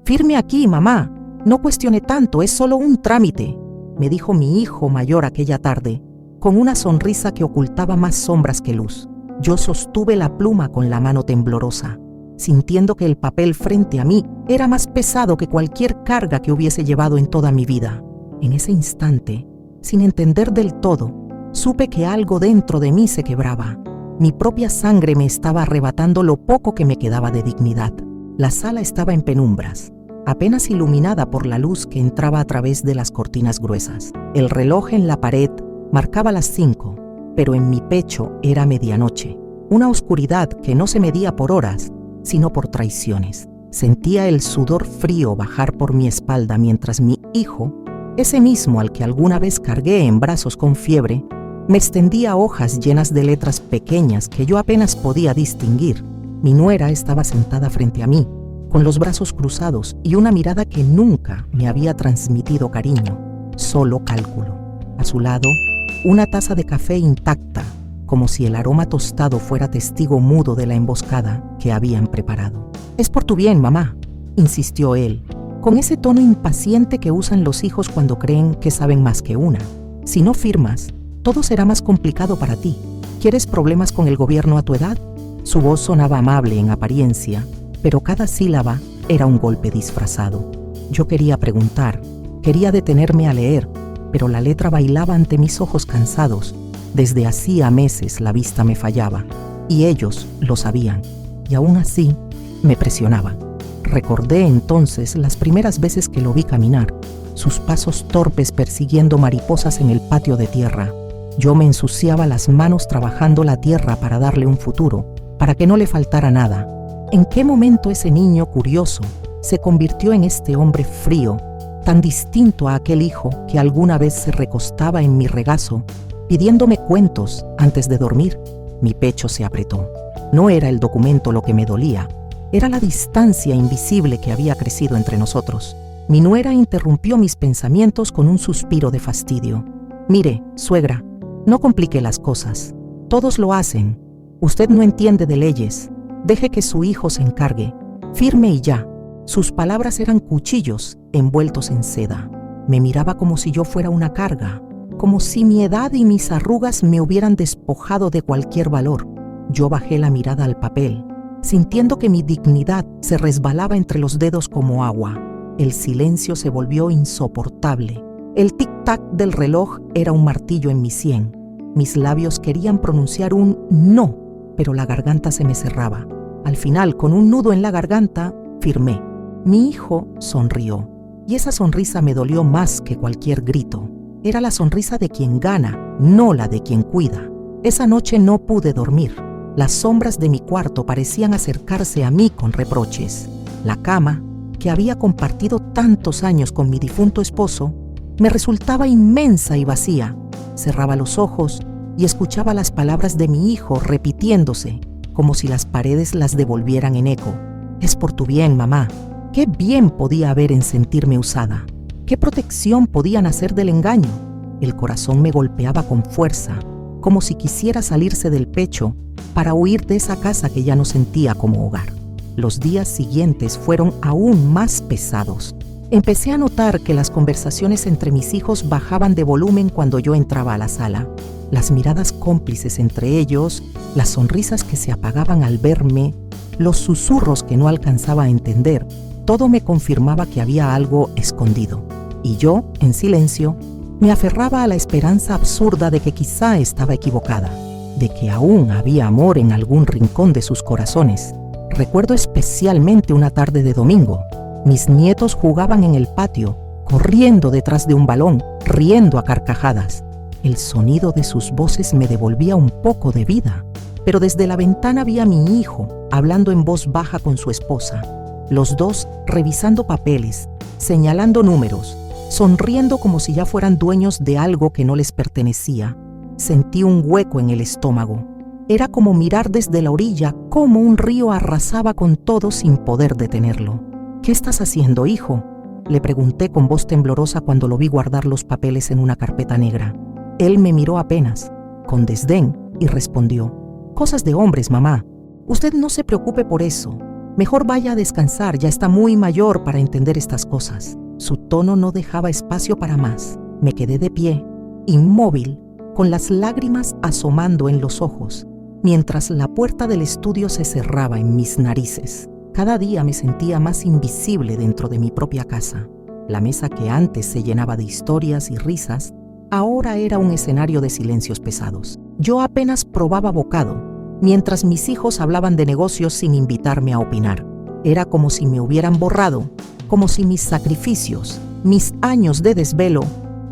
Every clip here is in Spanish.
«Firme aquí, mamá. No cuestione tanto, es solo un trámite», me dijo mi hijo mayor aquella tarde, con una sonrisa que ocultaba más sombras que luz. Yo sostuve la pluma con la mano temblorosa, sintiendo que el papel frente a mí era más pesado que cualquier carga que hubiese llevado en toda mi vida. En ese instante, sin entender del todo, supe que algo dentro de mí se quebraba. Mi propia sangre me estaba arrebatando lo poco que me quedaba de dignidad. La sala estaba en penumbras, apenas iluminada por la luz que entraba a través de las cortinas gruesas. El reloj en la pared marcaba las 5, pero en mi pecho era medianoche. Una oscuridad que no se medía por horas, sino por traiciones. Sentía el sudor frío bajar por mi espalda mientras mi hijo, ese mismo al que alguna vez cargué en brazos con fiebre, me extendía hojas llenas de letras pequeñas que yo apenas podía distinguir. Mi nuera estaba sentada frente a mí, con los brazos cruzados y una mirada que nunca me había transmitido cariño, solo cálculo. A su lado, una taza de café intacta, como si el aroma tostado fuera testigo mudo de la emboscada que habían preparado. «Es por tu bien, mamá», insistió él, con ese tono impaciente que usan los hijos cuando creen que saben más que una. «Si no firmas, todo será más complicado para ti. ¿Quieres problemas con el gobierno a tu edad?». Su voz sonaba amable en apariencia, pero cada sílaba era un golpe disfrazado. Yo quería preguntar, quería detenerme a leer, pero la letra bailaba ante mis ojos cansados. Desde hacía meses la vista me fallaba, y ellos lo sabían, y aún así me presionaban. Recordé entonces las primeras veces que lo vi caminar, sus pasos torpes persiguiendo mariposas en el patio de tierra. Yo me ensuciaba las manos trabajando la tierra para darle un futuro, para que no le faltara nada. ¿En qué momento ese niño curioso se convirtió en este hombre frío, tan distinto a aquel hijo que alguna vez se recostaba en mi regazo, pidiéndome cuentos antes de dormir? Mi pecho se apretó. No era el documento lo que me dolía, era la distancia invisible que había crecido entre nosotros. Mi nuera interrumpió mis pensamientos con un suspiro de fastidio. «Mire, suegra, no complique las cosas. Todos lo hacen. Usted no entiende de leyes. Deje que su hijo se encargue. Firme y ya». Sus palabras eran cuchillos envueltos en seda. Me miraba como si yo fuera una carga, como si mi edad y mis arrugas me hubieran despojado de cualquier valor. Yo bajé la mirada al papel, sintiendo que mi dignidad se resbalaba entre los dedos como agua. El silencio se volvió insoportable. El tic-tac del reloj era un martillo en mi sien. Mis labios querían pronunciar un no, pero la garganta se me cerraba. Al final, con un nudo en la garganta, firmé. Mi hijo sonrió, y esa sonrisa me dolió más que cualquier grito. Era la sonrisa de quien gana, no la de quien cuida. Esa noche no pude dormir. Las sombras de mi cuarto parecían acercarse a mí con reproches. La cama, que había compartido tantos años con mi difunto esposo, me resultaba inmensa y vacía. Cerraba los ojos y escuchaba las palabras de mi hijo repitiéndose, como si las paredes las devolvieran en eco. «Es por tu bien, mamá». ¿Qué bien podía haber en sentirme usada? ¿Qué protección podía nacer del engaño? El corazón me golpeaba con fuerza, como si quisiera salirse del pecho para huir de esa casa que ya no sentía como hogar. Los días siguientes fueron aún más pesados. Empecé a notar que las conversaciones entre mis hijos bajaban de volumen cuando yo entraba a la sala. Las miradas cómplices entre ellos, las sonrisas que se apagaban al verme, los susurros que no alcanzaba a entender, todo me confirmaba que había algo escondido. Y yo, en silencio, me aferraba a la esperanza absurda de que quizá estaba equivocada, de que aún había amor en algún rincón de sus corazones. Recuerdo especialmente una tarde de domingo. Mis nietos jugaban en el patio, corriendo detrás de un balón, riendo a carcajadas. El sonido de sus voces me devolvía un poco de vida, pero desde la ventana vi a mi hijo hablando en voz baja con su esposa. Los dos revisando papeles, señalando números, sonriendo como si ya fueran dueños de algo que no les pertenecía. Sentí un hueco en el estómago. Era como mirar desde la orilla cómo un río arrasaba con todo sin poder detenerlo. «¿Qué estás haciendo, hijo?», le pregunté con voz temblorosa cuando lo vi guardar los papeles en una carpeta negra. Él me miró apenas, con desdén, y respondió: «Cosas de hombres, mamá. Usted no se preocupe por eso. Mejor vaya a descansar, ya está muy mayor para entender estas cosas. Su tono no dejaba espacio para más. Me quedé de pie, inmóvil, con las lágrimas asomando en los ojos, mientras la puerta del estudio se cerraba en mis narices. Cada día me sentía más invisible dentro de mi propia casa. La mesa que antes se llenaba de historias y risas, ahora era un escenario de silencios pesados. Yo apenas probaba bocado, mientras mis hijos hablaban de negocios sin invitarme a opinar. Era como si me hubieran borrado, como si mis sacrificios, mis años de desvelo,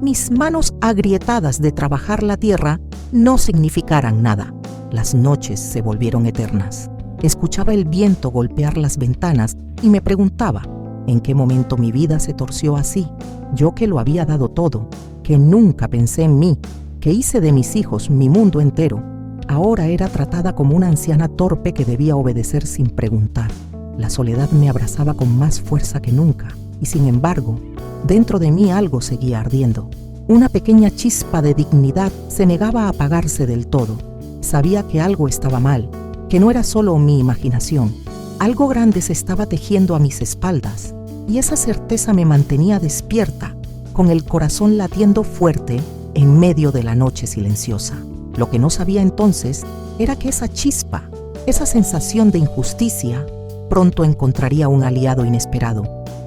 mis manos agrietadas de trabajar la tierra no significaran nada. Las noches se volvieron eternas. Escuchaba el viento golpear las ventanas y me preguntaba, ¿en qué momento mi vida se torció así? Yo que lo había dado todo, que nunca pensé en mí, que hice de mis hijos mi mundo entero, ahora era tratada como una anciana torpe que debía obedecer sin preguntar. La soledad me abrazaba con más fuerza que nunca, y sin embargo, dentro de mí algo seguía ardiendo. Una pequeña chispa de dignidad se negaba a apagarse del todo. Sabía que algo estaba mal, que no era solo mi imaginación. Algo grande se estaba tejiendo a mis espaldas, y esa certeza me mantenía despierta, con el corazón latiendo fuerte en medio de la noche silenciosa. Lo que no sabía entonces era que esa chispa, esa sensación de injusticia, pronto encontraría un aliado inesperado.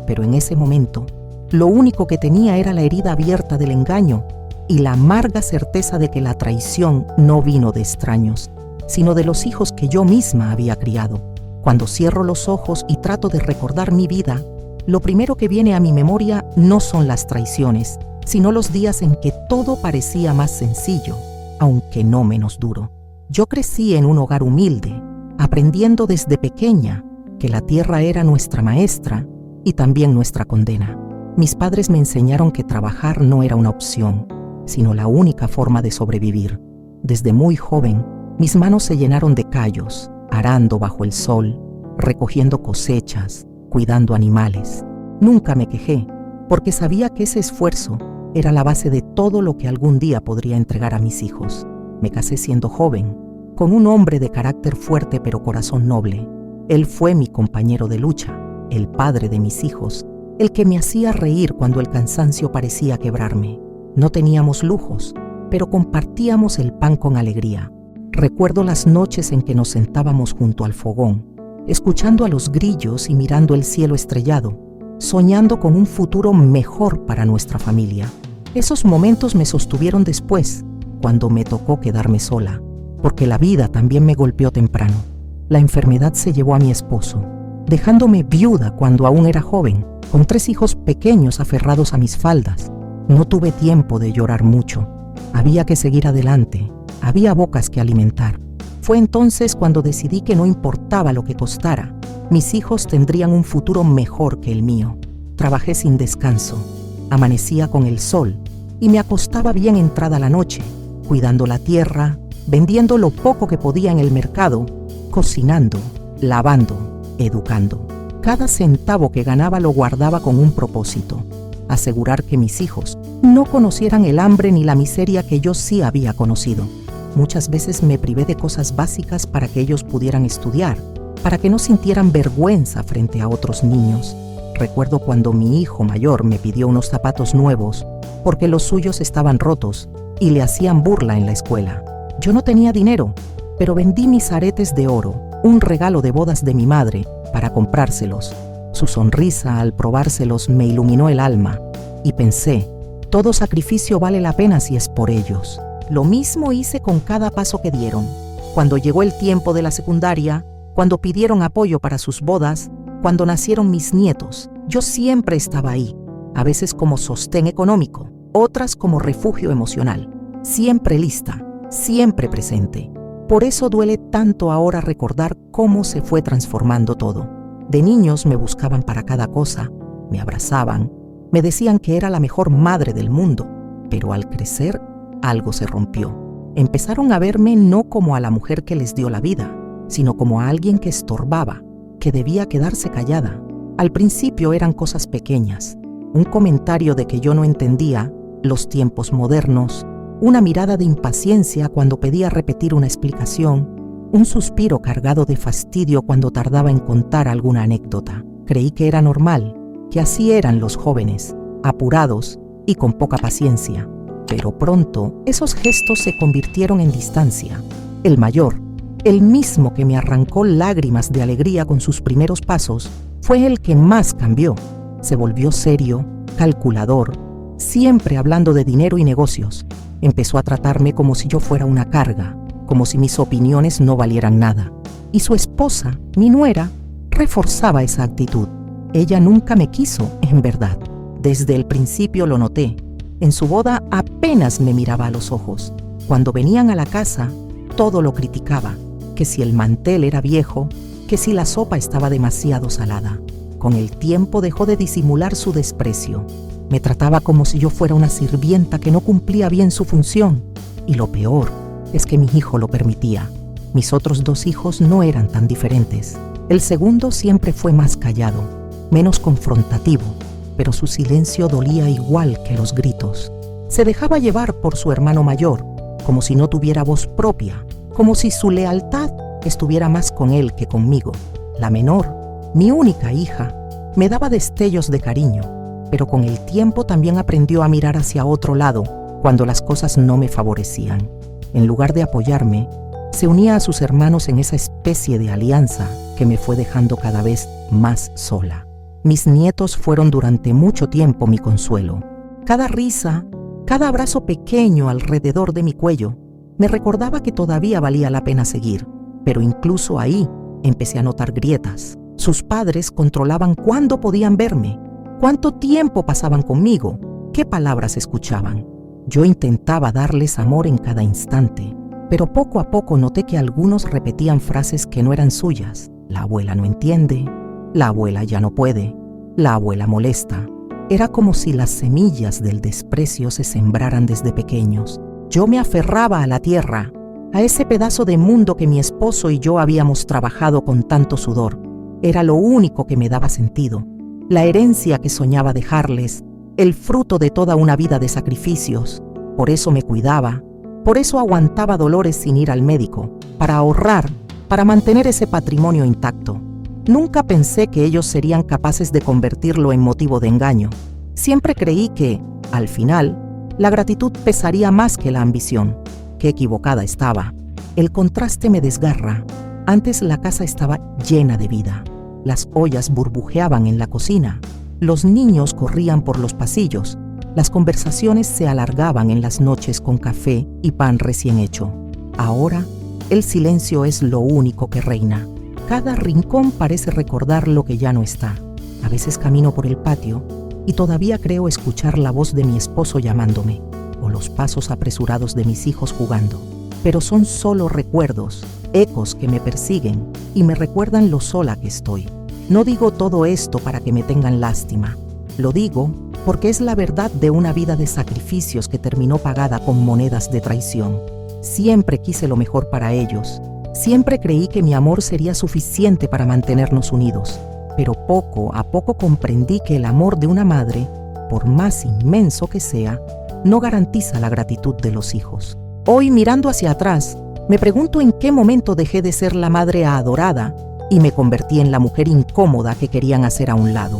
Pero en ese momento, lo único que tenía era la herida abierta del engaño y la amarga certeza de que la traición no vino de extraños, sino de los hijos que yo misma había criado. Cuando cierro los ojos y trato de recordar mi vida, lo primero que viene a mi memoria no son las traiciones, sino los días en que todo parecía más sencillo, aunque no menos duro. Yo crecí en un hogar humilde, aprendiendo desde pequeña que la tierra era nuestra maestra y también nuestra condena. Mis padres me enseñaron que trabajar no era una opción, sino la única forma de sobrevivir. Desde muy joven, mis manos se llenaron de callos, arando bajo el sol, recogiendo cosechas, cuidando animales. Nunca me quejé, porque sabía que ese esfuerzo era la base de todo lo que algún día podría entregar a mis hijos. Me casé siendo joven, con un hombre de carácter fuerte pero corazón noble. Él fue mi compañero de lucha, el padre de mis hijos, el que me hacía reír cuando el cansancio parecía quebrarme. No teníamos lujos, pero compartíamos el pan con alegría. Recuerdo las noches en que nos sentábamos junto al fogón, escuchando a los grillos y mirando el cielo estrellado, soñando con un futuro mejor para nuestra familia. Esos momentos me sostuvieron después, cuando me tocó quedarme sola, porque la vida también me golpeó temprano. La enfermedad se llevó a mi esposo, dejándome viuda cuando aún era joven, con 3 hijos pequeños aferrados a mis faldas. No tuve tiempo de llorar mucho. Había que seguir adelante, había bocas que alimentar. Fue entonces cuando decidí que no importaba lo que costara, mis hijos tendrían un futuro mejor que el mío. Trabajé sin descanso, amanecía con el sol y me acostaba bien entrada la noche, cuidando la tierra, vendiendo lo poco que podía en el mercado, cocinando, lavando, educando. Cada centavo que ganaba lo guardaba con un propósito: asegurar que mis hijos no conocieran el hambre ni la miseria que yo sí había conocido. Muchas veces me privé de cosas básicas para que ellos pudieran estudiar, para que no sintieran vergüenza frente a otros niños. Recuerdo cuando mi hijo mayor me pidió unos zapatos nuevos porque los suyos estaban rotos y le hacían burla en la escuela. Yo no tenía dinero, pero vendí mis aretes de oro, un regalo de bodas de mi madre, para comprárselos. Su sonrisa al probárselos me iluminó el alma y pensé, todo sacrificio vale la pena si es por ellos. Lo mismo hice con cada paso que dieron. Cuando llegó el tiempo de la secundaria, cuando pidieron apoyo para sus bodas, cuando nacieron mis nietos, yo siempre estaba ahí, a veces como sostén económico, otras como refugio emocional, siempre lista, siempre presente. Por eso duele tanto ahora recordar cómo se fue transformando todo. De niños me buscaban para cada cosa, me abrazaban, me decían que era la mejor madre del mundo, pero al crecer, algo se rompió. Empezaron a verme no como a la mujer que les dio la vida, sino como a alguien que estorbaba, que debía quedarse callada. Al principio eran cosas pequeñas, un comentario de que yo no entendía los tiempos modernos, una mirada de impaciencia cuando pedía repetir una explicación, un suspiro cargado de fastidio cuando tardaba en contar alguna anécdota. Creí que era normal, que así eran los jóvenes, apurados y con poca paciencia. Pero pronto esos gestos se convirtieron en distancia. El mayor, el mismo que me arrancó lágrimas de alegría con sus primeros pasos, fue el que más cambió. Se volvió serio, calculador, siempre hablando de dinero y negocios. Empezó a tratarme como si yo fuera una carga, como si mis opiniones no valieran nada. Y su esposa, mi nuera, reforzaba esa actitud. Ella nunca me quiso, en verdad. Desde el principio lo noté. En su boda apenas me miraba a los ojos. Cuando venían a la casa, todo lo criticaba. Que si el mantel era viejo, que si la sopa estaba demasiado salada. Con el tiempo dejó de disimular su desprecio. Me trataba como si yo fuera una sirvienta que no cumplía bien su función. Y lo peor es que mi hijo lo permitía. Mis otros 2 hijos no eran tan diferentes. El segundo siempre fue más callado, menos confrontativo, pero su silencio dolía igual que los gritos. Se dejaba llevar por su hermano mayor, como si no tuviera voz propia, como si su lealtad estuviera más con él que conmigo. La menor, mi única hija, me daba destellos de cariño, pero con el tiempo también aprendió a mirar hacia otro lado cuando las cosas no me favorecían. En lugar de apoyarme, se unía a sus hermanos en esa especie de alianza que me fue dejando cada vez más sola. Mis nietos fueron durante mucho tiempo mi consuelo. Cada risa, cada abrazo pequeño alrededor de mi cuello, me recordaba que todavía valía la pena seguir. Pero incluso ahí empecé a notar grietas. Sus padres controlaban cuándo podían verme, cuánto tiempo pasaban conmigo, qué palabras escuchaban. Yo intentaba darles amor en cada instante, pero poco a poco noté que algunos repetían frases que no eran suyas. La abuela no entiende, la abuela ya no puede, la abuela molesta. Era como si las semillas del desprecio se sembraran desde pequeños. Yo me aferraba a la tierra, a ese pedazo de mundo que mi esposo y yo habíamos trabajado con tanto sudor. Era lo único que me daba sentido, la herencia que soñaba dejarles, el fruto de toda una vida de sacrificios. Por eso me cuidaba, por eso aguantaba dolores sin ir al médico, para ahorrar, para mantener ese patrimonio intacto. Nunca pensé que ellos serían capaces de convertirlo en motivo de engaño. Siempre creí que, al final, la gratitud pesaría más que la ambición. Qué equivocada estaba. El contraste me desgarra. Antes la casa estaba llena de vida. Las ollas burbujeaban en la cocina. Los niños corrían por los pasillos. Las conversaciones se alargaban en las noches con café y pan recién hecho. Ahora, el silencio es lo único que reina. Cada rincón parece recordar lo que ya no está. A veces camino por el patio y todavía creo escuchar la voz de mi esposo llamándome, o los pasos apresurados de mis hijos jugando. Pero son solo recuerdos, ecos que me persiguen y me recuerdan lo sola que estoy. No digo todo esto para que me tengan lástima. Lo digo porque es la verdad de una vida de sacrificios que terminó pagada con monedas de traición. Siempre quise lo mejor para ellos. Siempre creí que mi amor sería suficiente para mantenernos unidos. Pero poco a poco comprendí que el amor de una madre, por más inmenso que sea, no garantiza la gratitud de los hijos. Hoy, mirando hacia atrás, me pregunto en qué momento dejé de ser la madre adorada y me convertí en la mujer incómoda que querían hacer a un lado.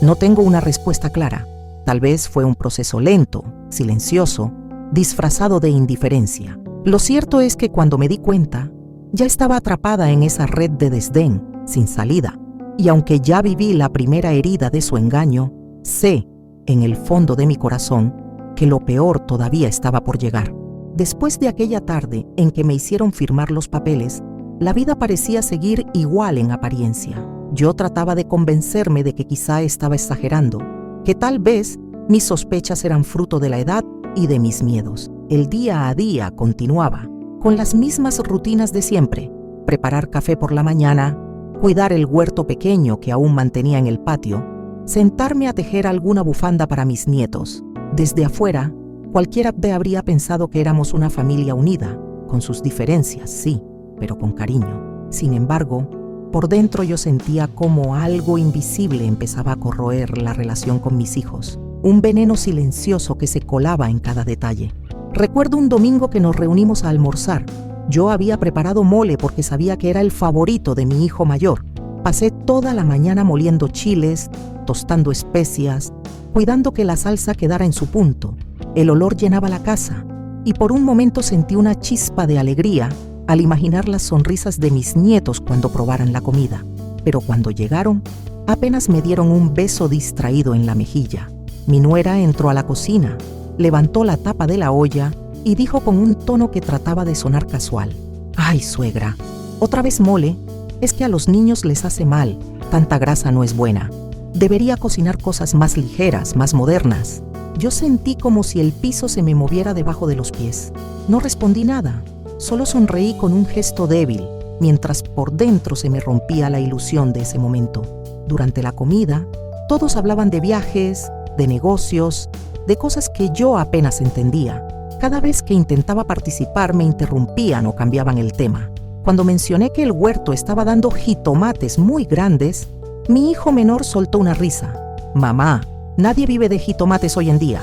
No tengo una respuesta clara. Tal vez fue un proceso lento, silencioso, disfrazado de indiferencia. Lo cierto es que cuando me di cuenta, ya estaba atrapada en esa red de desdén, sin salida. Y aunque ya viví la primera herida de su engaño, sé, en el fondo de mi corazón, que lo peor todavía estaba por llegar. Después de aquella tarde en que me hicieron firmar los papeles, la vida parecía seguir igual en apariencia. Yo trataba de convencerme de que quizá estaba exagerando, que tal vez mis sospechas eran fruto de la edad y de mis miedos. El día a día continuaba, con las mismas rutinas de siempre: preparar café por la mañana, cuidar el huerto pequeño que aún mantenía en el patio, sentarme a tejer alguna bufanda para mis nietos. Desde afuera, cualquiera habría pensado que éramos una familia unida, con sus diferencias, sí, pero con cariño. Sin embargo, por dentro yo sentía como algo invisible empezaba a corroer la relación con mis hijos, un veneno silencioso que se colaba en cada detalle. Recuerdo un domingo que nos reunimos a almorzar. Yo había preparado mole porque sabía que era el favorito de mi hijo mayor. Pasé toda la mañana moliendo chiles, tostando especias, cuidando que la salsa quedara en su punto. El olor llenaba la casa y por un momento sentí una chispa de alegría al imaginar las sonrisas de mis nietos cuando probaran la comida. Pero cuando llegaron, apenas me dieron un beso distraído en la mejilla. Mi nuera entró a la cocina, levantó la tapa de la olla y dijo con un tono que trataba de sonar casual: «Ay, suegra, ¿otra vez mole? Es que a los niños les hace mal, tanta grasa no es buena. Debería cocinar cosas más ligeras, más modernas». Yo sentí como si el piso se me moviera debajo de los pies. No respondí nada, solo sonreí con un gesto débil, mientras por dentro se me rompía la ilusión de ese momento. Durante la comida, todos hablaban de viajes, de negocios, de cosas que yo apenas entendía. Cada vez que intentaba participar me interrumpían o cambiaban el tema. Cuando mencioné que el huerto estaba dando jitomates muy grandes, mi hijo menor soltó una risa. «Mamá, nadie vive de jitomates hoy en día.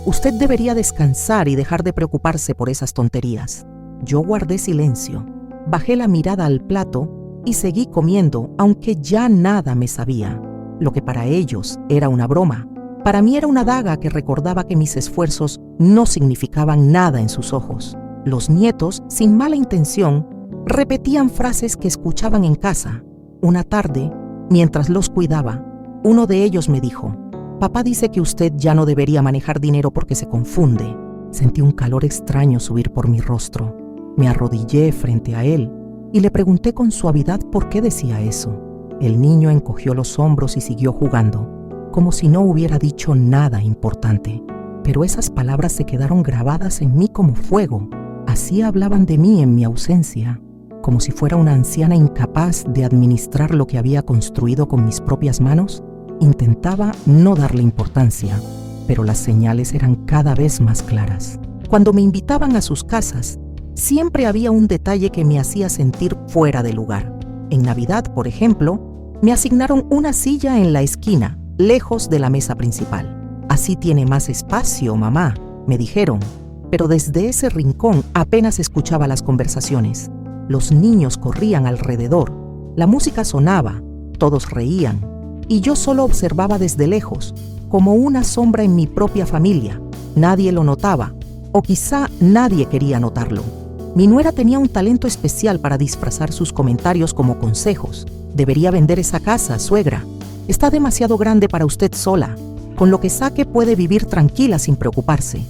Usted debería descansar y dejar de preocuparse por esas tonterías». Yo guardé silencio, bajé la mirada al plato y seguí comiendo, aunque ya nada me sabía. Lo que para ellos era una broma, para mí era una daga que recordaba que mis esfuerzos no significaban nada en sus ojos. Los nietos, sin mala intención, repetían frases que escuchaban en casa. Una tarde, mientras los cuidaba, uno de ellos me dijo: «Papá dice que usted ya no debería manejar dinero porque se confunde». Sentí un calor extraño subir por mi rostro. Me arrodillé frente a él y le pregunté con suavidad por qué decía eso. El niño encogió los hombros y siguió jugando, como si no hubiera dicho nada importante. Pero esas palabras se quedaron grabadas en mí como fuego. Así hablaban de mí en mi ausencia, como si fuera una anciana incapaz de administrar lo que había construido con mis propias manos. Intentaba no darle importancia, pero las señales eran cada vez más claras. Cuando me invitaban a sus casas, siempre había un detalle que me hacía sentir fuera de lugar. En Navidad, por ejemplo, me asignaron una silla en la esquina, lejos de la mesa principal. «Así tiene más espacio, mamá», me dijeron, pero desde ese rincón apenas escuchaba las conversaciones. Los niños corrían alrededor, la música sonaba, todos reían, y yo solo observaba desde lejos, como una sombra en mi propia familia. Nadie lo notaba, o quizá nadie quería notarlo. Mi nuera tenía un talento especial para disfrazar sus comentarios como consejos. «Debería vender esa casa, suegra. Está demasiado grande para usted sola. Con lo que saque puede vivir tranquila sin preocuparse».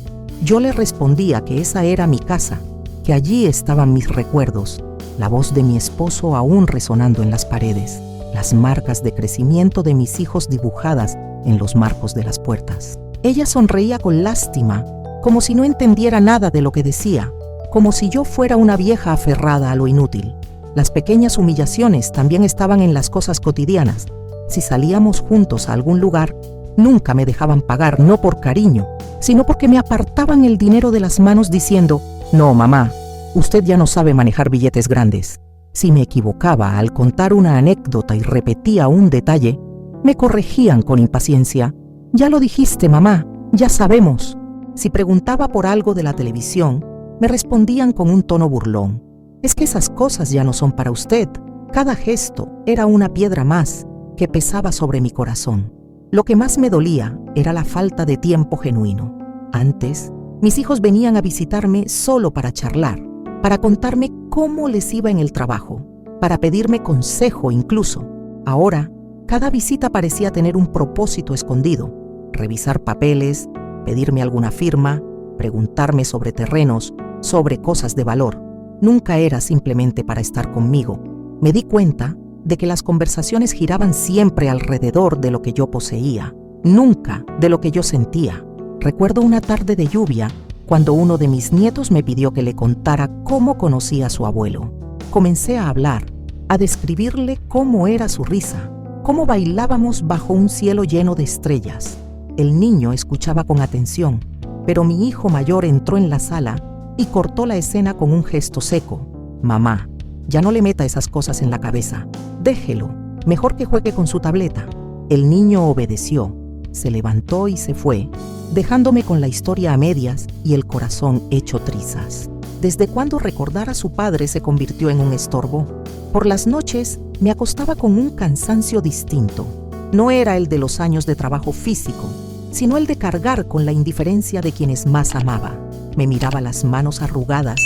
Yo le respondía que esa era mi casa, que allí estaban mis recuerdos, la voz de mi esposo aún resonando en las paredes, las marcas de crecimiento de mis hijos dibujadas en los marcos de las puertas. Ella sonreía con lástima, como si no entendiera nada de lo que decía, como si yo fuera una vieja aferrada a lo inútil. Las pequeñas humillaciones también estaban en las cosas cotidianas. Si salíamos juntos a algún lugar, nunca me dejaban pagar, no por cariño, sino porque me apartaban el dinero de las manos diciendo: «No, mamá, usted ya no sabe manejar billetes grandes». Si me equivocaba al contar una anécdota y repetía un detalle, me corregían con impaciencia: «Ya lo dijiste, mamá, ya sabemos». Si preguntaba por algo de la televisión, me respondían con un tono burlón: «Es que esas cosas ya no son para usted». Cada gesto era una piedra más que pesaba sobre mi corazón. Lo que más me dolía era la falta de tiempo genuino. Antes, mis hijos venían a visitarme solo para charlar, para contarme cómo les iba en el trabajo, para pedirme consejo incluso. Ahora, cada visita parecía tener un propósito escondido: revisar papeles, pedirme alguna firma, preguntarme sobre terrenos, sobre cosas de valor. Nunca era simplemente para estar conmigo. Me di cuenta de que las conversaciones giraban siempre alrededor de lo que yo poseía, nunca de lo que yo sentía. Recuerdo una tarde de lluvia, cuando uno de mis nietos me pidió que le contara cómo conocía a su abuelo. Comencé a hablar, a describirle cómo era su risa, cómo bailábamos bajo un cielo lleno de estrellas. El niño escuchaba con atención, pero mi hijo mayor entró en la sala y cortó la escena con un gesto seco: «Mamá, ya no le meta esas cosas en la cabeza. Déjelo, mejor que juegue con su tableta». El niño obedeció, se levantó y se fue, dejándome con la historia a medias y el corazón hecho trizas. ¿Desde cuándo recordar a su padre se convirtió en un estorbo? Por las noches me acostaba con un cansancio distinto. No era el de los años de trabajo físico, sino el de cargar con la indiferencia de quienes más amaba. Me miraba las manos arrugadas,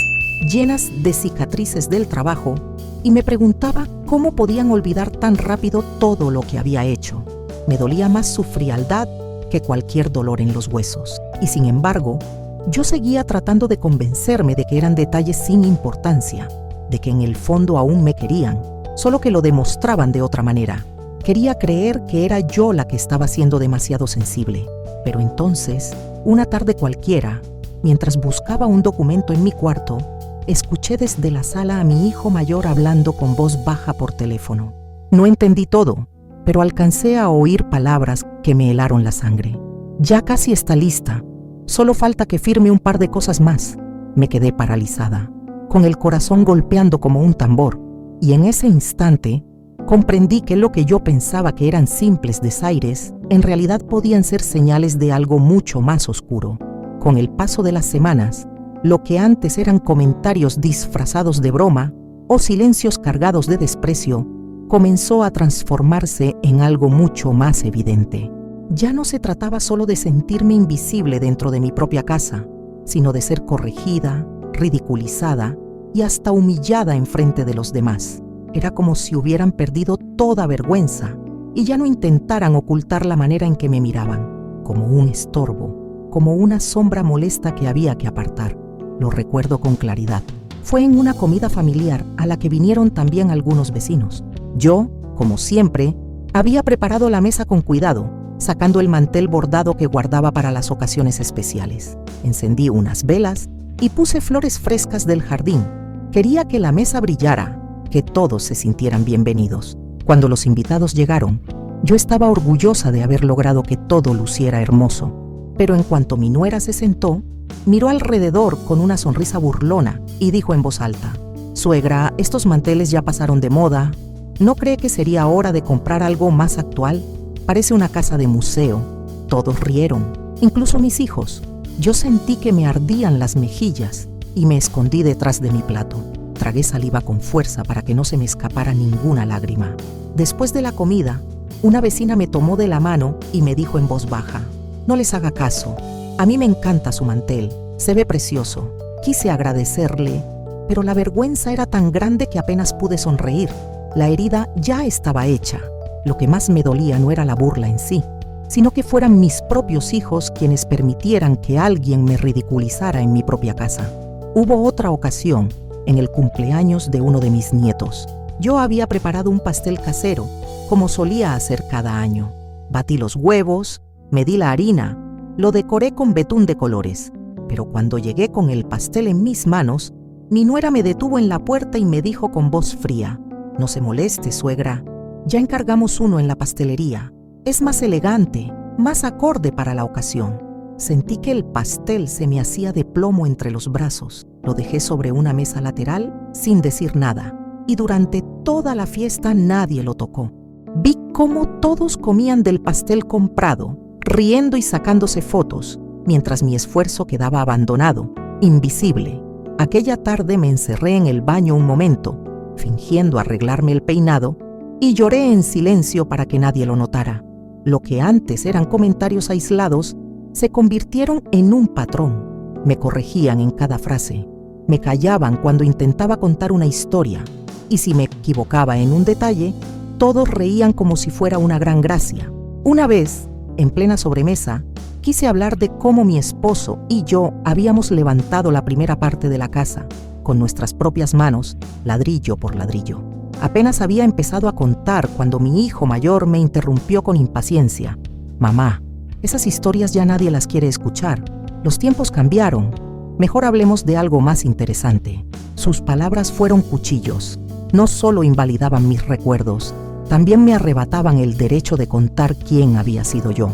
llenas de cicatrices del trabajo, y me preguntaba cómo podían olvidar tan rápido todo lo que había hecho. Me dolía más su frialdad que cualquier dolor en los huesos, y sin embargo, yo seguía tratando de convencerme de que eran detalles sin importancia, de que en el fondo aún me querían, solo que lo demostraban de otra manera. Quería creer que era yo la que estaba siendo demasiado sensible. Pero entonces, una tarde cualquiera, mientras buscaba un documento en mi cuarto, escuché desde la sala a mi hijo mayor hablando con voz baja por teléfono. No entendí todo, pero alcancé a oír palabras que me helaron la sangre. Ya casi está lista. Solo falta que firme un par de cosas más. Me quedé paralizada, con el corazón golpeando como un tambor, y en ese instante comprendí que lo que yo pensaba que eran simples desaires, en realidad podían ser señales de algo mucho más oscuro. Con el paso de las semanas, lo que antes eran comentarios disfrazados de broma o silencios cargados de desprecio, comenzó a transformarse en algo mucho más evidente. Ya no se trataba solo de sentirme invisible dentro de mi propia casa, sino de ser corregida, ridiculizada y hasta humillada enfrente de los demás. Era como si hubieran perdido toda vergüenza y ya no intentaran ocultar la manera en que me miraban, como un estorbo, como una sombra molesta que había que apartar. Lo recuerdo con claridad. Fue en una comida familiar a la que vinieron también algunos vecinos. Yo, como siempre, había preparado la mesa con cuidado, sacando el mantel bordado que guardaba para las ocasiones especiales. Encendí unas velas y puse flores frescas del jardín. Quería que la mesa brillara, que todos se sintieran bienvenidos. Cuando los invitados llegaron, yo estaba orgullosa de haber logrado que todo luciera hermoso. Pero en cuanto mi nuera se sentó, miró alrededor con una sonrisa burlona y dijo en voz alta: «Suegra, estos manteles ya pasaron de moda. ¿No cree que sería hora de comprar algo más actual? Parece una casa de museo». Todos rieron, incluso mis hijos. Yo sentí que me ardían las mejillas y me escondí detrás de mi plato. Tragué saliva con fuerza para que no se me escapara ninguna lágrima. Después de la comida, una vecina me tomó de la mano y me dijo en voz baja: «No les haga caso. A mí me encanta su mantel. Se ve precioso». Quise agradecerle, pero la vergüenza era tan grande que apenas pude sonreír. La herida ya estaba hecha. Lo que más me dolía no era la burla en sí, sino que fueran mis propios hijos quienes permitieran que alguien me ridiculizara en mi propia casa. Hubo otra ocasión, en el cumpleaños de uno de mis nietos. Yo había preparado un pastel casero, como solía hacer cada año. Batí los huevos, medí la harina, lo decoré con betún de colores. Pero cuando llegué con el pastel en mis manos, mi nuera me detuvo en la puerta y me dijo con voz fría: «No se moleste, suegra. Ya encargamos uno en la pastelería. Es más elegante, más acorde para la ocasión». Sentí que el pastel se me hacía de plomo entre los brazos. Lo dejé sobre una mesa lateral sin decir nada, y durante toda la fiesta nadie lo tocó. Vi cómo todos comían del pastel comprado, riendo y sacándose fotos, mientras mi esfuerzo quedaba abandonado, invisible. Aquella tarde me encerré en el baño un momento, fingiendo arreglarme el peinado, y lloré en silencio para que nadie lo notara. Lo que antes eran comentarios aislados se convirtieron en un patrón. Me corregían en cada frase, me callaban cuando intentaba contar una historia, y si me equivocaba en un detalle, todos reían como si fuera una gran gracia. Una vez, en plena sobremesa, quise hablar de cómo mi esposo y yo habíamos levantado la primera parte de la casa, con nuestras propias manos, ladrillo por ladrillo. Apenas había empezado a contar cuando mi hijo mayor me interrumpió con impaciencia: «Mamá, esas historias ya nadie las quiere escuchar. Los tiempos cambiaron. Mejor hablemos de algo más interesante». Sus palabras fueron cuchillos. No solo invalidaban mis recuerdos, también me arrebataban el derecho de contar quién había sido yo.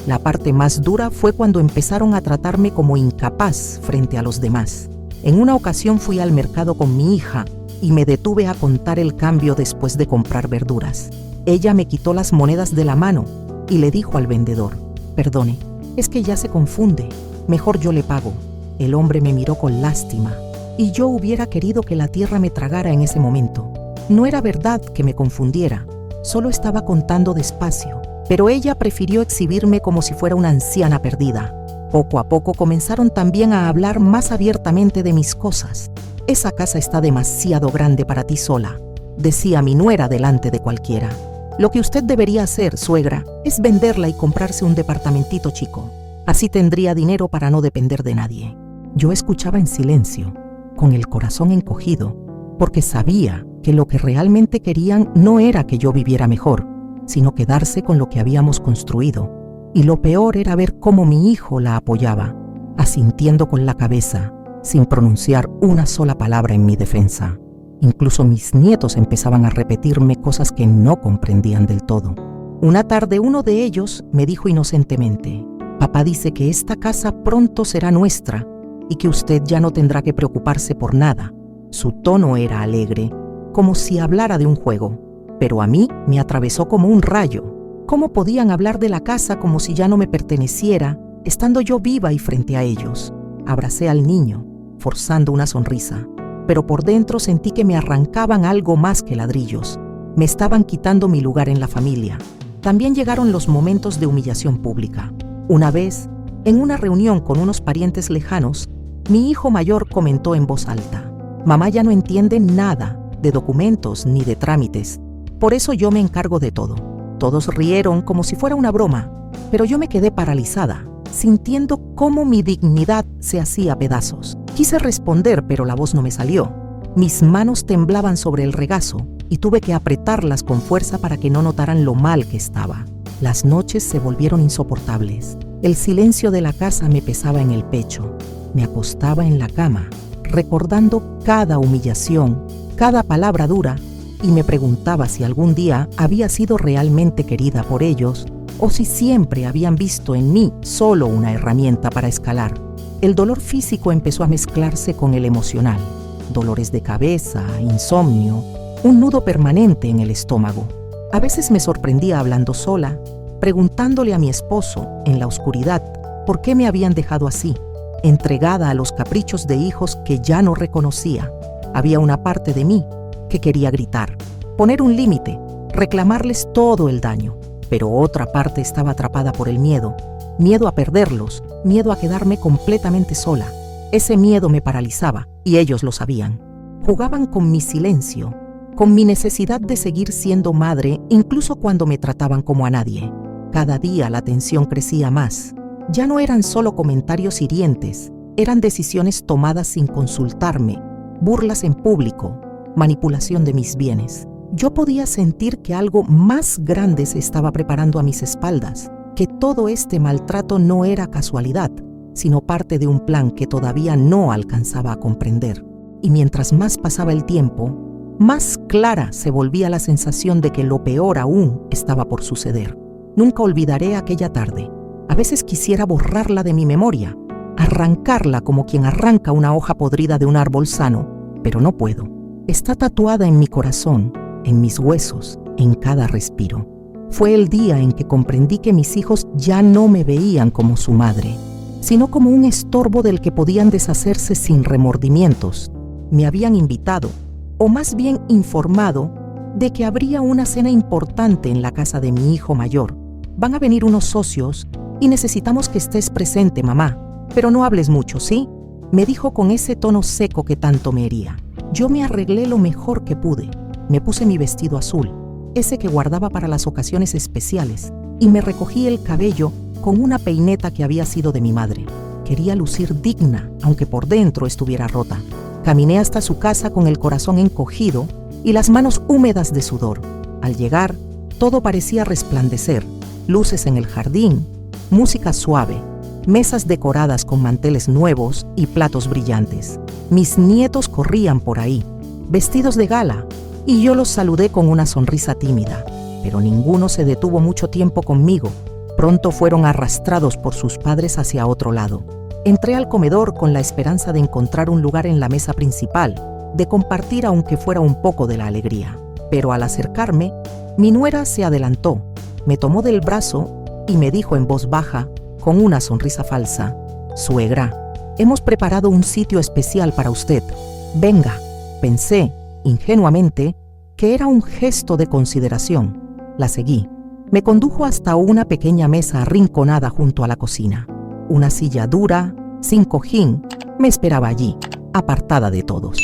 La parte más dura fue cuando empezaron a tratarme como incapaz frente a los demás. En una ocasión fui al mercado con mi hija y me detuve a contar el cambio después de comprar verduras. Ella me quitó las monedas de la mano y le dijo al vendedor: «Perdone, es que ya se confunde. Mejor yo le pago». El hombre me miró con lástima y yo hubiera querido que la tierra me tragara en ese momento. No era verdad que me confundiera, solo estaba contando despacio, pero ella prefirió exhibirme como si fuera una anciana perdida. Poco a poco comenzaron también a hablar más abiertamente de mis cosas. «Esa casa está demasiado grande para ti sola», decía mi nuera delante de cualquiera. «Lo que usted debería hacer, suegra, es venderla y comprarse un departamentito chico. Así tendría dinero para no depender de nadie». Yo escuchaba en silencio, con el corazón encogido, porque sabía que lo que realmente querían no era que yo viviera mejor, sino quedarse con lo que habíamos construido. Y lo peor era ver cómo mi hijo la apoyaba, asintiendo con la cabeza, sin pronunciar una sola palabra en mi defensa. Incluso mis nietos empezaban a repetirme cosas que no comprendían del todo. Una tarde uno de ellos me dijo inocentemente: «Papá dice que esta casa pronto será nuestra y que usted ya no tendrá que preocuparse por nada». Su tono era alegre, como si hablara de un juego, pero a mí me atravesó como un rayo. ¿Cómo podían hablar de la casa como si ya no me perteneciera, estando yo viva y frente a ellos? Abracé al niño, forzando una sonrisa, pero por dentro sentí que me arrancaban algo más que ladrillos. Me estaban quitando mi lugar en la familia. También llegaron los momentos de humillación pública. Una vez, en una reunión con unos parientes lejanos, mi hijo mayor comentó en voz alta: «Mamá ya no entiende nada de documentos ni de trámites, por eso yo me encargo de todo». Todos rieron como si fuera una broma, pero yo me quedé paralizada, sintiendo cómo mi dignidad se hacía pedazos. Quise responder, pero la voz no me salió. Mis manos temblaban sobre el regazo y tuve que apretarlas con fuerza para que no notaran lo mal que estaba. Las noches se volvieron insoportables. El silencio de la casa me pesaba en el pecho. Me acostaba en la cama, recordando cada humillación, cada palabra dura, y me preguntaba si algún día había sido realmente querida por ellos o si siempre habían visto en mí solo una herramienta para escalar. El dolor físico empezó a mezclarse con el emocional. Dolores de cabeza, insomnio, un nudo permanente en el estómago. A veces me sorprendía hablando sola, preguntándole a mi esposo, en la oscuridad, por qué me habían dejado así, entregada a los caprichos de hijos que ya no reconocía. Había una parte de mí que quería gritar, poner un límite, reclamarles todo el daño, pero otra parte estaba atrapada por el miedo a perderlos, miedo a quedarme completamente sola. Ese miedo me paralizaba y ellos lo sabían. Jugaban con mi silencio, con mi necesidad de seguir siendo madre, incluso cuando me trataban como a nadie. Cada día la tensión crecía más. Ya no eran solo comentarios hirientes, eran decisiones tomadas sin consultarme, burlas en público, manipulación de mis bienes. Yo podía sentir que algo más grande se estaba preparando a mis espaldas, que todo este maltrato no era casualidad, sino parte de un plan que todavía no alcanzaba a comprender. Y mientras más pasaba el tiempo, más clara se volvía la sensación de que lo peor aún estaba por suceder. Nunca olvidaré aquella tarde. A veces quisiera borrarla de mi memoria, arrancarla como quien arranca una hoja podrida de un árbol sano, pero no puedo. Está tatuada en mi corazón, en mis huesos, en cada respiro. Fue el día en que comprendí que mis hijos ya no me veían como su madre, sino como un estorbo del que podían deshacerse sin remordimientos. Me habían invitado, o más bien informado, de que habría una cena importante en la casa de mi hijo mayor. Van a venir unos socios y necesitamos que estés presente, mamá, pero no hables mucho, ¿sí?, me dijo con ese tono seco que tanto me hería. Yo me arreglé lo mejor que pude. Me puse mi vestido azul, ese que guardaba para las ocasiones especiales, y me recogí el cabello con una peineta que había sido de mi madre. Quería lucir digna, aunque por dentro estuviera rota. Caminé hasta su casa con el corazón encogido y las manos húmedas de sudor. Al llegar, todo parecía resplandecer. Luces en el jardín, música suave, mesas decoradas con manteles nuevos y platos brillantes. Mis nietos corrían por ahí, vestidos de gala, y yo los saludé con una sonrisa tímida, pero ninguno se detuvo mucho tiempo conmigo. Pronto fueron arrastrados por sus padres hacia otro lado. Entré al comedor con la esperanza de encontrar un lugar en la mesa principal, de compartir aunque fuera un poco de la alegría. Pero al acercarme, mi nuera se adelantó, me tomó del brazo y me dijo en voz baja, con una sonrisa falsa: «Suegra, Hemos preparado un sitio especial para usted. Venga. Pensé, ingenuamente, que era un gesto de consideración. La seguí. Me condujo hasta una pequeña mesa arrinconada junto a la cocina. Una silla dura, sin cojín, me esperaba allí, apartada de todos.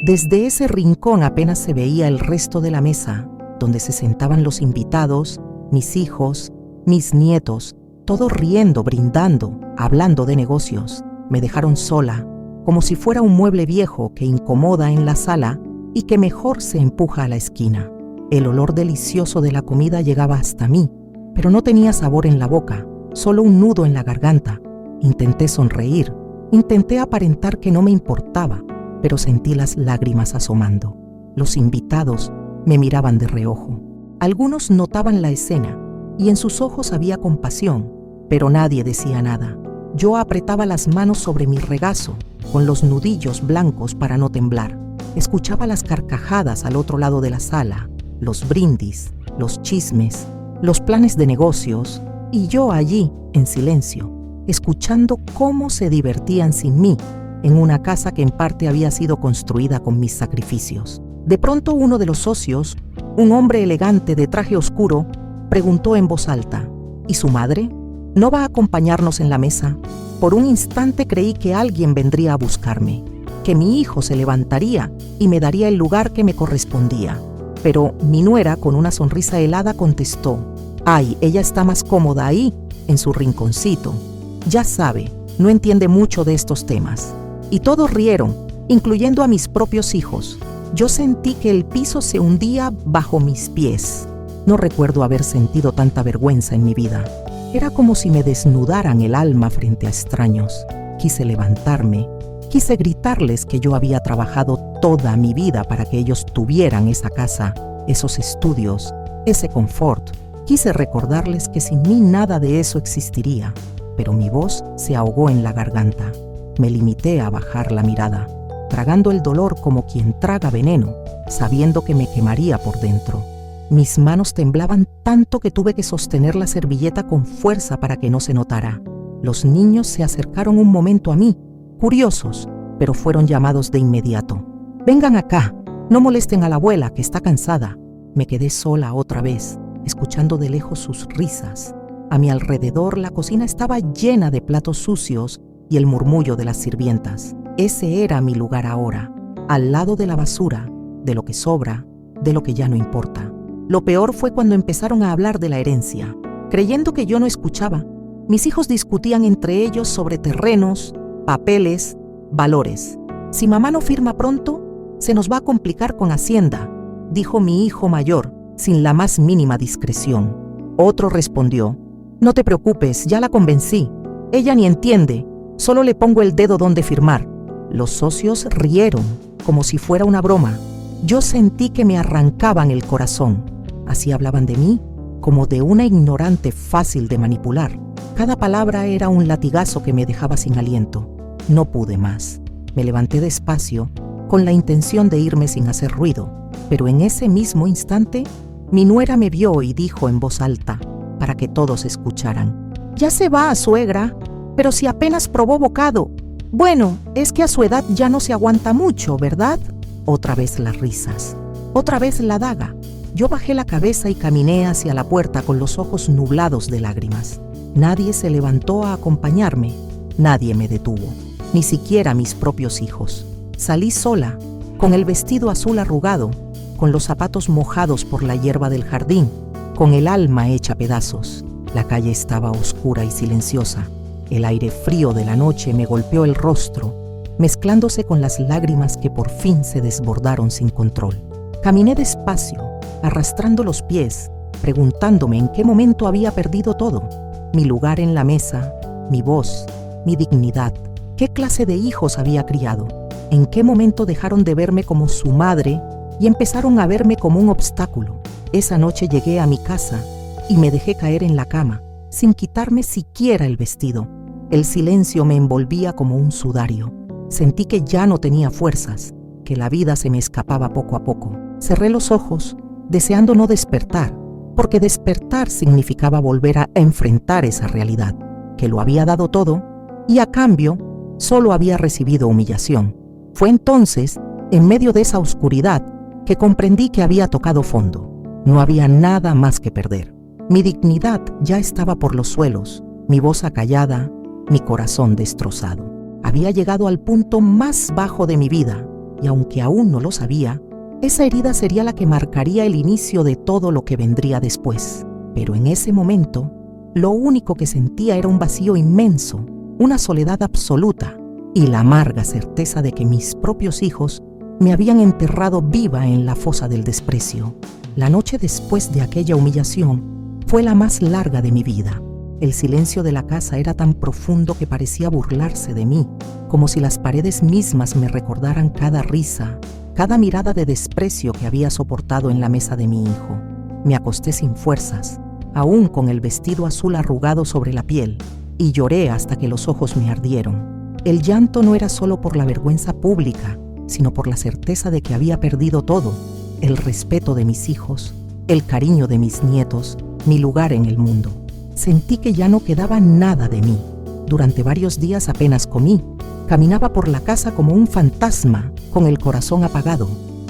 Desde ese rincón apenas se veía el resto de la mesa, donde se sentaban los invitados, mis hijos, mis nietos, todos riendo, brindando, hablando de negocios. Me dejaron sola, como si fuera un mueble viejo que incomoda en la sala y que mejor se empuja a la esquina. El olor delicioso de la comida llegaba hasta mí, pero no tenía sabor en la boca, solo un nudo en la garganta. Intenté sonreír, intenté aparentar que no me importaba, pero sentí las lágrimas asomando. Los invitados me miraban de reojo. Algunos notaban la escena y en sus ojos había compasión, pero nadie decía nada. Yo apretaba las manos sobre mi regazo, con los nudillos blancos para no temblar. Escuchaba las carcajadas al otro lado de la sala, los brindis, los chismes, los planes de negocios, y yo allí, en silencio, escuchando cómo se divertían sin mí, en una casa que en parte había sido construida con mis sacrificios. De pronto uno de los socios, un hombre elegante de traje oscuro, preguntó en voz alta: ¿y su madre? ¿No va a acompañarnos en la mesa? Por un instante creí que alguien vendría a buscarme, que mi hijo se levantaría y me daría el lugar que me correspondía. Pero mi nuera, con una sonrisa helada, contestó: «Ay, ella está más cómoda ahí, en su rinconcito. Ya sabe, no entiende mucho de estos temas». Y todos rieron, incluyendo a mis propios hijos. Yo sentí que el piso se hundía bajo mis pies. No recuerdo haber sentido tanta vergüenza en mi vida. Era como si me desnudaran el alma frente a extraños. Quise levantarme, quise gritarles que yo había trabajado toda mi vida para que ellos tuvieran esa casa, esos estudios, ese confort. Quise recordarles que sin mí nada de eso existiría, pero mi voz se ahogó en la garganta. Me limité a bajar la mirada, tragando el dolor como quien traga veneno, sabiendo que me quemaría por dentro. Mis manos temblaban tanto que tuve que sostener la servilleta con fuerza para que no se notara. Los niños se acercaron un momento a mí, curiosos, pero fueron llamados de inmediato. «Vengan acá, no molesten a la abuela, que está cansada». Me quedé sola otra vez, escuchando de lejos sus risas. A mi alrededor la cocina estaba llena de platos sucios y el murmullo de las sirvientas. Ese era mi lugar ahora, al lado de la basura, de lo que sobra, de lo que ya no importa. Lo peor fue cuando empezaron a hablar de la herencia. Creyendo que yo no escuchaba, mis hijos discutían entre ellos sobre terrenos, papeles, valores. «Si mamá no firma pronto, se nos va a complicar con Hacienda», dijo mi hijo mayor, sin la más mínima discreción. Otro respondió: «No te preocupes, ya la convencí. Ella ni entiende, solo le pongo el dedo donde firmar». Los socios rieron, como si fuera una broma. Yo sentí que me arrancaban el corazón. Así hablaban de mí, como de una ignorante fácil de manipular. Cada palabra era un latigazo que me dejaba sin aliento. No pude más. Me levanté despacio, con la intención de irme sin hacer ruido, pero en ese mismo instante, mi nuera me vio y dijo en voz alta, para que todos escucharan: «Ya se va, suegra, pero si apenas probó bocado. Bueno, es que a su edad ya no se aguanta mucho, ¿verdad?». Otra vez las risas, otra vez la daga. Yo bajé la cabeza y caminé hacia la puerta con los ojos nublados de lágrimas. Nadie se levantó a acompañarme, nadie me detuvo, ni siquiera mis propios hijos. Salí sola, con el vestido azul arrugado, con los zapatos mojados por la hierba del jardín, con el alma hecha pedazos. La calle estaba oscura y silenciosa. El aire frío de la noche me golpeó el rostro, mezclándose con las lágrimas que por fin se desbordaron sin control. Caminé despacio, arrastrando los pies, preguntándome en qué momento había perdido todo: mi lugar en la mesa, mi voz, mi dignidad. ¿Qué clase de hijos había criado? ¿En qué momento dejaron de verme como su madre y empezaron a verme como un obstáculo? Esa noche llegué a mi casa y me dejé caer en la cama, sin quitarme siquiera el vestido. El silencio me envolvía como un sudario. Sentí que ya no tenía fuerzas, que la vida se me escapaba poco a poco. Cerré los ojos, deseando no despertar, porque despertar significaba volver a enfrentar esa realidad, que lo había dado todo, y a cambio solo había recibido humillación. Fue entonces, en medio de esa oscuridad, que comprendí que había tocado fondo. No había nada más que perder. Mi dignidad ya estaba por los suelos, mi voz acallada, mi corazón destrozado. Había llegado al punto más bajo de mi vida, y aunque aún no lo sabía, esa herida sería la que marcaría el inicio de todo lo que vendría después. Pero en ese momento, lo único que sentía era un vacío inmenso, una soledad absoluta y la amarga certeza de que mis propios hijos me habían enterrado viva en la fosa del desprecio. La noche después de aquella humillación fue la más larga de mi vida. El silencio de la casa era tan profundo que parecía burlarse de mí, como si las paredes mismas me recordaran cada risa, cada mirada de desprecio que había soportado en la mesa de mi hijo. Me acosté sin fuerzas, aún con el vestido azul arrugado sobre la piel, y lloré hasta que los ojos me ardieron. El llanto no era solo por la vergüenza pública, sino por la certeza de que había perdido todo: el respeto de mis hijos, el cariño de mis nietos, mi lugar en el mundo. Sentí que ya no quedaba nada de mí. Durante varios días apenas comí. Caminaba por la casa como un fantasma, con el corazón apagado.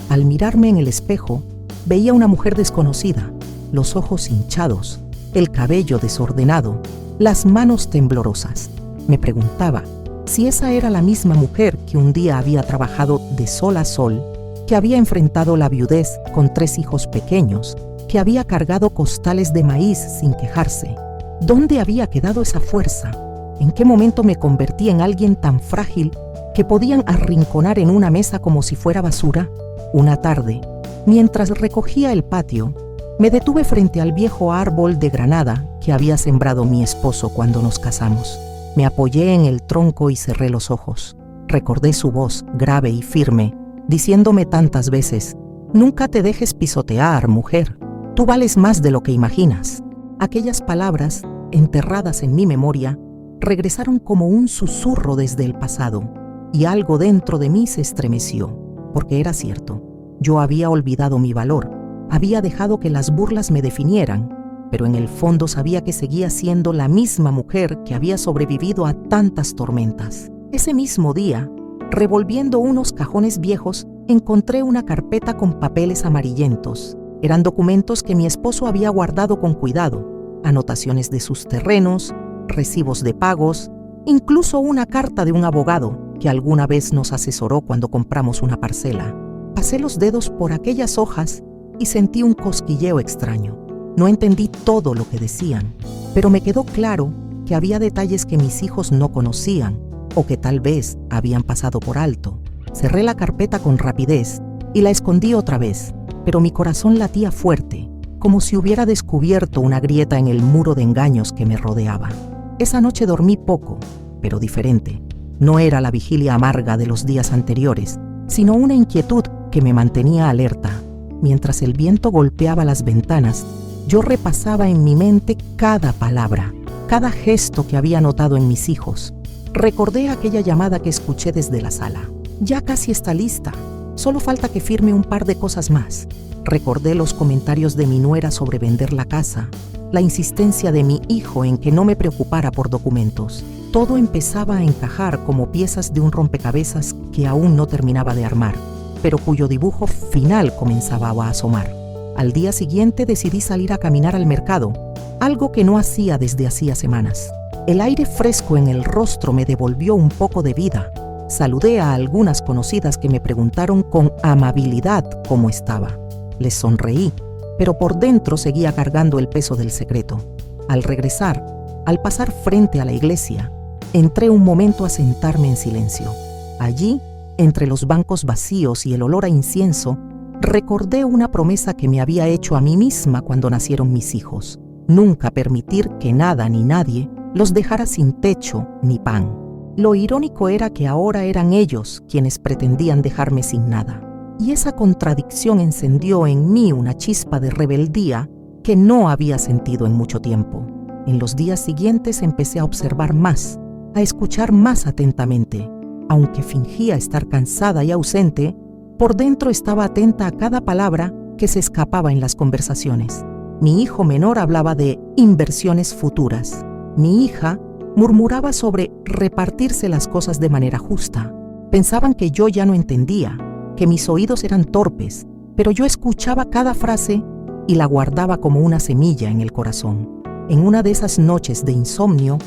Al mirarme en el espejo, veía una mujer desconocida, los ojos hinchados, el cabello desordenado, las manos temblorosas. Me preguntaba si esa era la misma mujer que un día había trabajado de sol a sol, que había enfrentado la viudez con 3 hijos pequeños, que había cargado costales de maíz sin quejarse. ¿Dónde había quedado esa fuerza? ¿En qué momento me convertí en alguien tan frágil que podían arrinconar en una mesa como si fuera basura? Una tarde, mientras recogía el patio, me detuve frente al viejo árbol de granada que había sembrado mi esposo cuando nos casamos. Me apoyé en el tronco y cerré los ojos. Recordé su voz, grave y firme, diciéndome tantas veces: «Nunca te dejes pisotear, mujer. Tú vales más de lo que imaginas». Aquellas palabras, enterradas en mi memoria, regresaron como un susurro desde el pasado, y algo dentro de mí se estremeció, porque era cierto. Yo había olvidado mi valor, había dejado que las burlas me definieran, pero en el fondo sabía que seguía siendo la misma mujer que había sobrevivido a tantas tormentas. Ese mismo día, revolviendo unos cajones viejos, encontré una carpeta con papeles amarillentos. Eran documentos que mi esposo había guardado con cuidado, anotaciones de sus terrenos, recibos de pagos, incluso una carta de un abogado que alguna vez nos asesoró cuando compramos una parcela. Pasé los dedos por aquellas hojas y sentí un cosquilleo extraño. No entendí todo lo que decían, pero me quedó claro que había detalles que mis hijos no conocían o que tal vez habían pasado por alto. Cerré la carpeta con rapidez y la escondí otra vez, pero mi corazón latía fuerte, como si hubiera descubierto una grieta en el muro de engaños que me rodeaba. Esa noche dormí poco, pero diferente. No era la vigilia amarga de los días anteriores, sino una inquietud que me mantenía alerta. Mientras el viento golpeaba las ventanas, yo repasaba en mi mente cada palabra, cada gesto que había notado en mis hijos. Recordé aquella llamada que escuché desde la sala. «Ya casi está lista, solo falta que firme un par de cosas más». Recordé los comentarios de mi nuera sobre vender la casa, la insistencia de mi hijo en que no me preocupara por documentos. Todo empezaba a encajar como piezas de un rompecabezas que aún no terminaba de armar, pero cuyo dibujo final comenzaba a asomar. Al día siguiente decidí salir a caminar al mercado, algo que no hacía desde hacía semanas. El aire fresco en el rostro me devolvió un poco de vida. Saludé a algunas conocidas que me preguntaron con amabilidad cómo estaba. Les sonreí, pero por dentro seguía cargando el peso del secreto. Al regresar, al pasar frente a la iglesia, entré un momento a sentarme en silencio. Allí, entre los bancos vacíos y el olor a incienso, recordé una promesa que me había hecho a mí misma cuando nacieron mis hijos: nunca permitir que nada ni nadie los dejara sin techo ni pan. Lo irónico era que ahora eran ellos quienes pretendían dejarme sin nada. Y esa contradicción encendió en mí una chispa de rebeldía que no había sentido en mucho tiempo. En los días siguientes empecé a observar más, a escuchar más atentamente. Aunque fingía estar cansada y ausente, por dentro estaba atenta a cada palabra que se escapaba en las conversaciones. Mi hijo menor hablaba de inversiones futuras. Mi hija Murmuraba sobre repartirse las cosas de manera justa. Pensaban que yo ya no entendía, que mis oídos eran torpes, pero yo escuchaba cada frase y la guardaba como una semilla en el corazón. En una de esas noches de insomnio,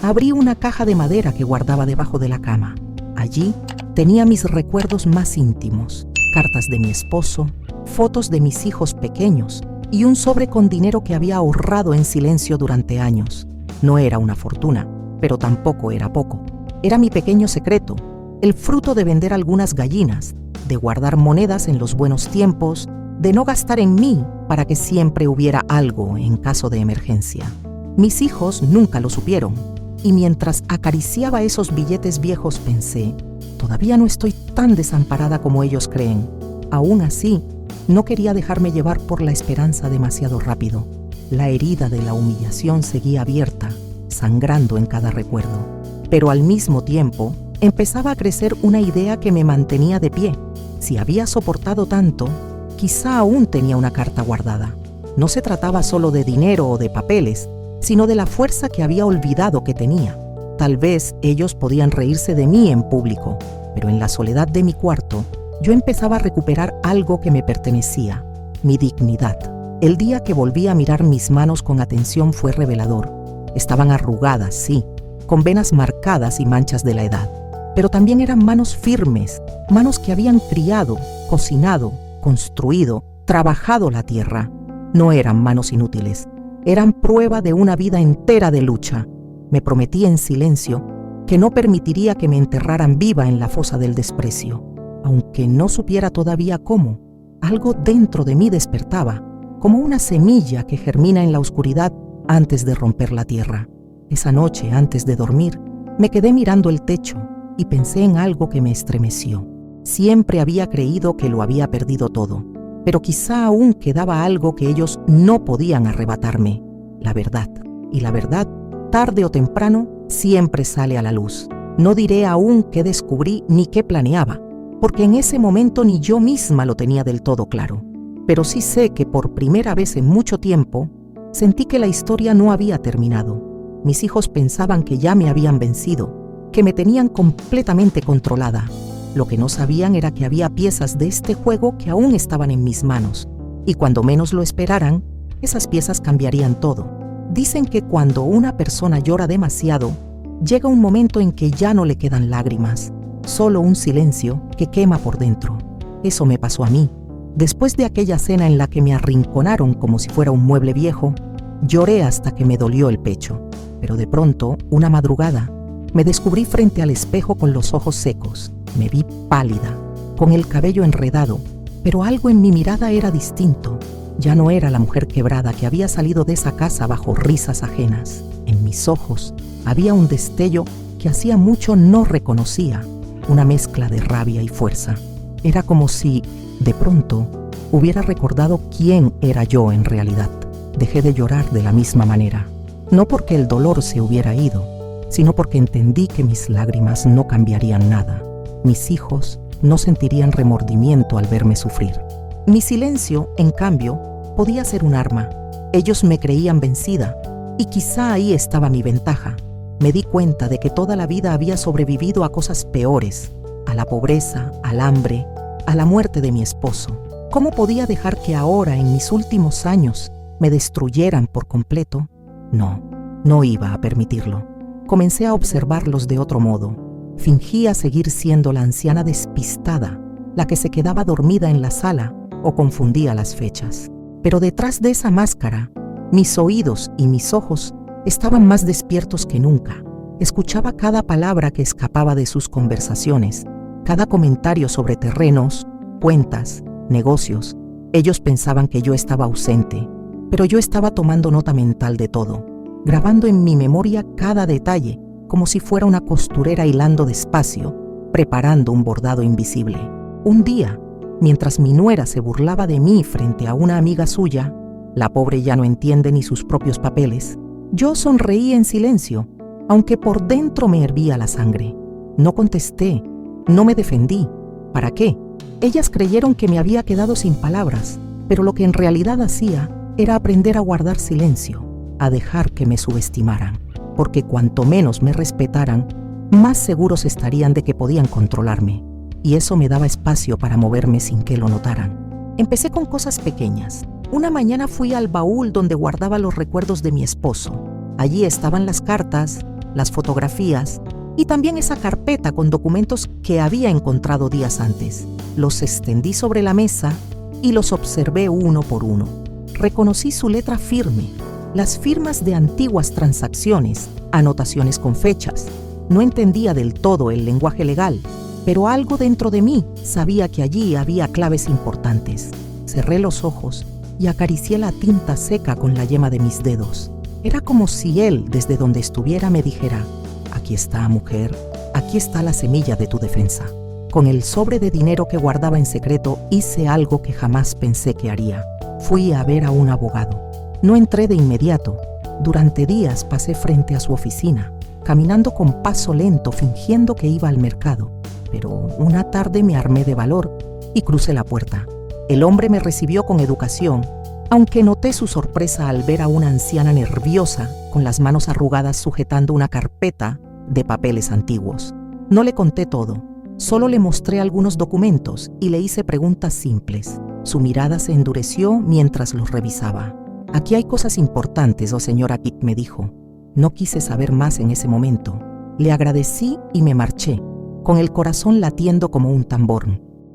abrí una caja de madera que guardaba debajo de la cama. Allí tenía mis recuerdos más íntimos, cartas de mi esposo, fotos de mis hijos pequeños y un sobre con dinero que había ahorrado en silencio durante años. No era una fortuna, pero tampoco era poco. Era mi pequeño secreto, el fruto de vender algunas gallinas, de guardar monedas en los buenos tiempos, de no gastar en mí para que siempre hubiera algo en caso de emergencia. Mis hijos nunca lo supieron, y mientras acariciaba esos billetes viejos pensé, todavía no estoy tan desamparada como ellos creen. Aún así, no quería dejarme llevar por la esperanza demasiado rápido. La herida de la humillación seguía abierta, sangrando en cada recuerdo. Pero al mismo tiempo, empezaba a crecer una idea que me mantenía de pie. Si había soportado tanto, quizá aún tenía una carta guardada. No se trataba solo de dinero o de papeles, sino de la fuerza que había olvidado que tenía. Tal vez ellos podían reírse de mí en público, pero en la soledad de mi cuarto, yo empezaba a recuperar algo que me pertenecía, mi dignidad. El día que volví a mirar mis manos con atención fue revelador. Estaban arrugadas, sí, con venas marcadas y manchas de la edad, pero también eran manos firmes, manos que habían criado, cocinado, construido, trabajado la tierra. No eran manos inútiles, eran prueba de una vida entera de lucha. Me prometí en silencio que no permitiría que me enterraran viva en la fosa del desprecio. Aunque no supiera todavía cómo, algo dentro de mí despertaba, como una semilla que germina en la oscuridad antes de romper la tierra. Esa noche, antes de dormir, me quedé mirando el techo y pensé en algo que me estremeció. Siempre había creído que lo había perdido todo, pero quizá aún quedaba algo que ellos no podían arrebatarme, la verdad. Y la verdad, tarde o temprano, siempre sale a la luz. No diré aún qué descubrí ni qué planeaba, porque en ese momento ni yo misma lo tenía del todo claro. Pero sí sé que por primera vez en mucho tiempo, sentí que la historia no había terminado. Mis hijos pensaban que ya me habían vencido, que me tenían completamente controlada. Lo que no sabían era que había piezas de este juego que aún estaban en mis manos, y cuando menos lo esperaran, esas piezas cambiarían todo. Dicen que cuando una persona llora demasiado, llega un momento en que ya no le quedan lágrimas, solo un silencio que quema por dentro. Eso me pasó a mí. Después de aquella cena en la que me arrinconaron como si fuera un mueble viejo, lloré hasta que me dolió el pecho. Pero de pronto, una madrugada, me descubrí frente al espejo con los ojos secos. Me vi pálida, con el cabello enredado, pero algo en mi mirada era distinto. Ya no era la mujer quebrada que había salido de esa casa bajo risas ajenas. En mis ojos había un destello que hacía mucho no reconocía, una mezcla de rabia y fuerza. Era como si, de pronto, hubiera recordado quién era yo en realidad. Dejé de llorar de la misma manera, no porque el dolor se hubiera ido, sino porque entendí que mis lágrimas no cambiarían nada. Mis hijos no sentirían remordimiento al verme sufrir. Mi silencio, en cambio, podía ser un arma. Ellos me creían vencida, y quizá ahí estaba mi ventaja. Me di cuenta de que toda la vida había sobrevivido a cosas peores, a la pobreza, al hambre, a la muerte de mi esposo. ¿Cómo podía dejar que ahora, en mis últimos años, me destruyeran por completo? No iba a permitirlo. Comencé a observarlos de otro modo. Fingía seguir siendo la anciana despistada, la que se quedaba dormida en la sala o confundía las fechas. Pero detrás de esa máscara, mis oídos y mis ojos estaban más despiertos que nunca. Escuchaba cada palabra que escapaba de sus conversaciones, cada comentario sobre terrenos, cuentas, negocios. Ellos pensaban que yo estaba ausente, pero yo estaba tomando nota mental de todo, grabando en mi memoria cada detalle, como si fuera una costurera hilando despacio, preparando un bordado invisible. Un día, mientras mi nuera se burlaba de mí frente a una amiga suya, la pobre ya no entiende ni sus propios papeles, yo sonreí en silencio, aunque por dentro me hervía la sangre. No contesté, no me defendí. ¿Para qué? Ellas creyeron que me había quedado sin palabras, pero lo que en realidad hacía era aprender a guardar silencio, a dejar que me subestimaran. porque cuanto menos me respetaran, más seguros estarían de que podían controlarme, y eso me daba espacio para moverme sin que lo notaran. Empecé con cosas pequeñas. Una mañana fui al baúl donde guardaba los recuerdos de mi esposo. Allí estaban las cartas, las fotografías y también esa carpeta con documentos que había encontrado días antes. Los extendí sobre la mesa y los observé uno por uno. Reconocí su letra firme, las firmas de antiguas transacciones, anotaciones con fechas. No entendía del todo el lenguaje legal, pero algo dentro de mí sabía que allí había claves importantes. Cerré los ojos y acaricié la tinta seca con la yema de mis dedos. Era como si él, desde donde estuviera, me dijera: aquí está, mujer, aquí está la semilla de tu defensa. Con el sobre de dinero que guardaba en secreto, hice algo que jamás pensé que haría. Fui a ver a un abogado. No entré de inmediato. Durante días pasé frente a su oficina, caminando con paso lento, fingiendo que iba al mercado. Pero una tarde me armé de valor y crucé la puerta. El hombre me recibió con educación, aunque noté su sorpresa al ver a una anciana nerviosa, con las manos arrugadas sujetando una carpeta de papeles antiguos. No le conté todo, solo le mostré algunos documentos y le hice preguntas simples. Su mirada se endureció mientras los revisaba. Aquí hay cosas importantes, oh señora Kitt, me dijo. No quise saber más en ese momento. Le agradecí y me marché, con el corazón latiendo como un tambor.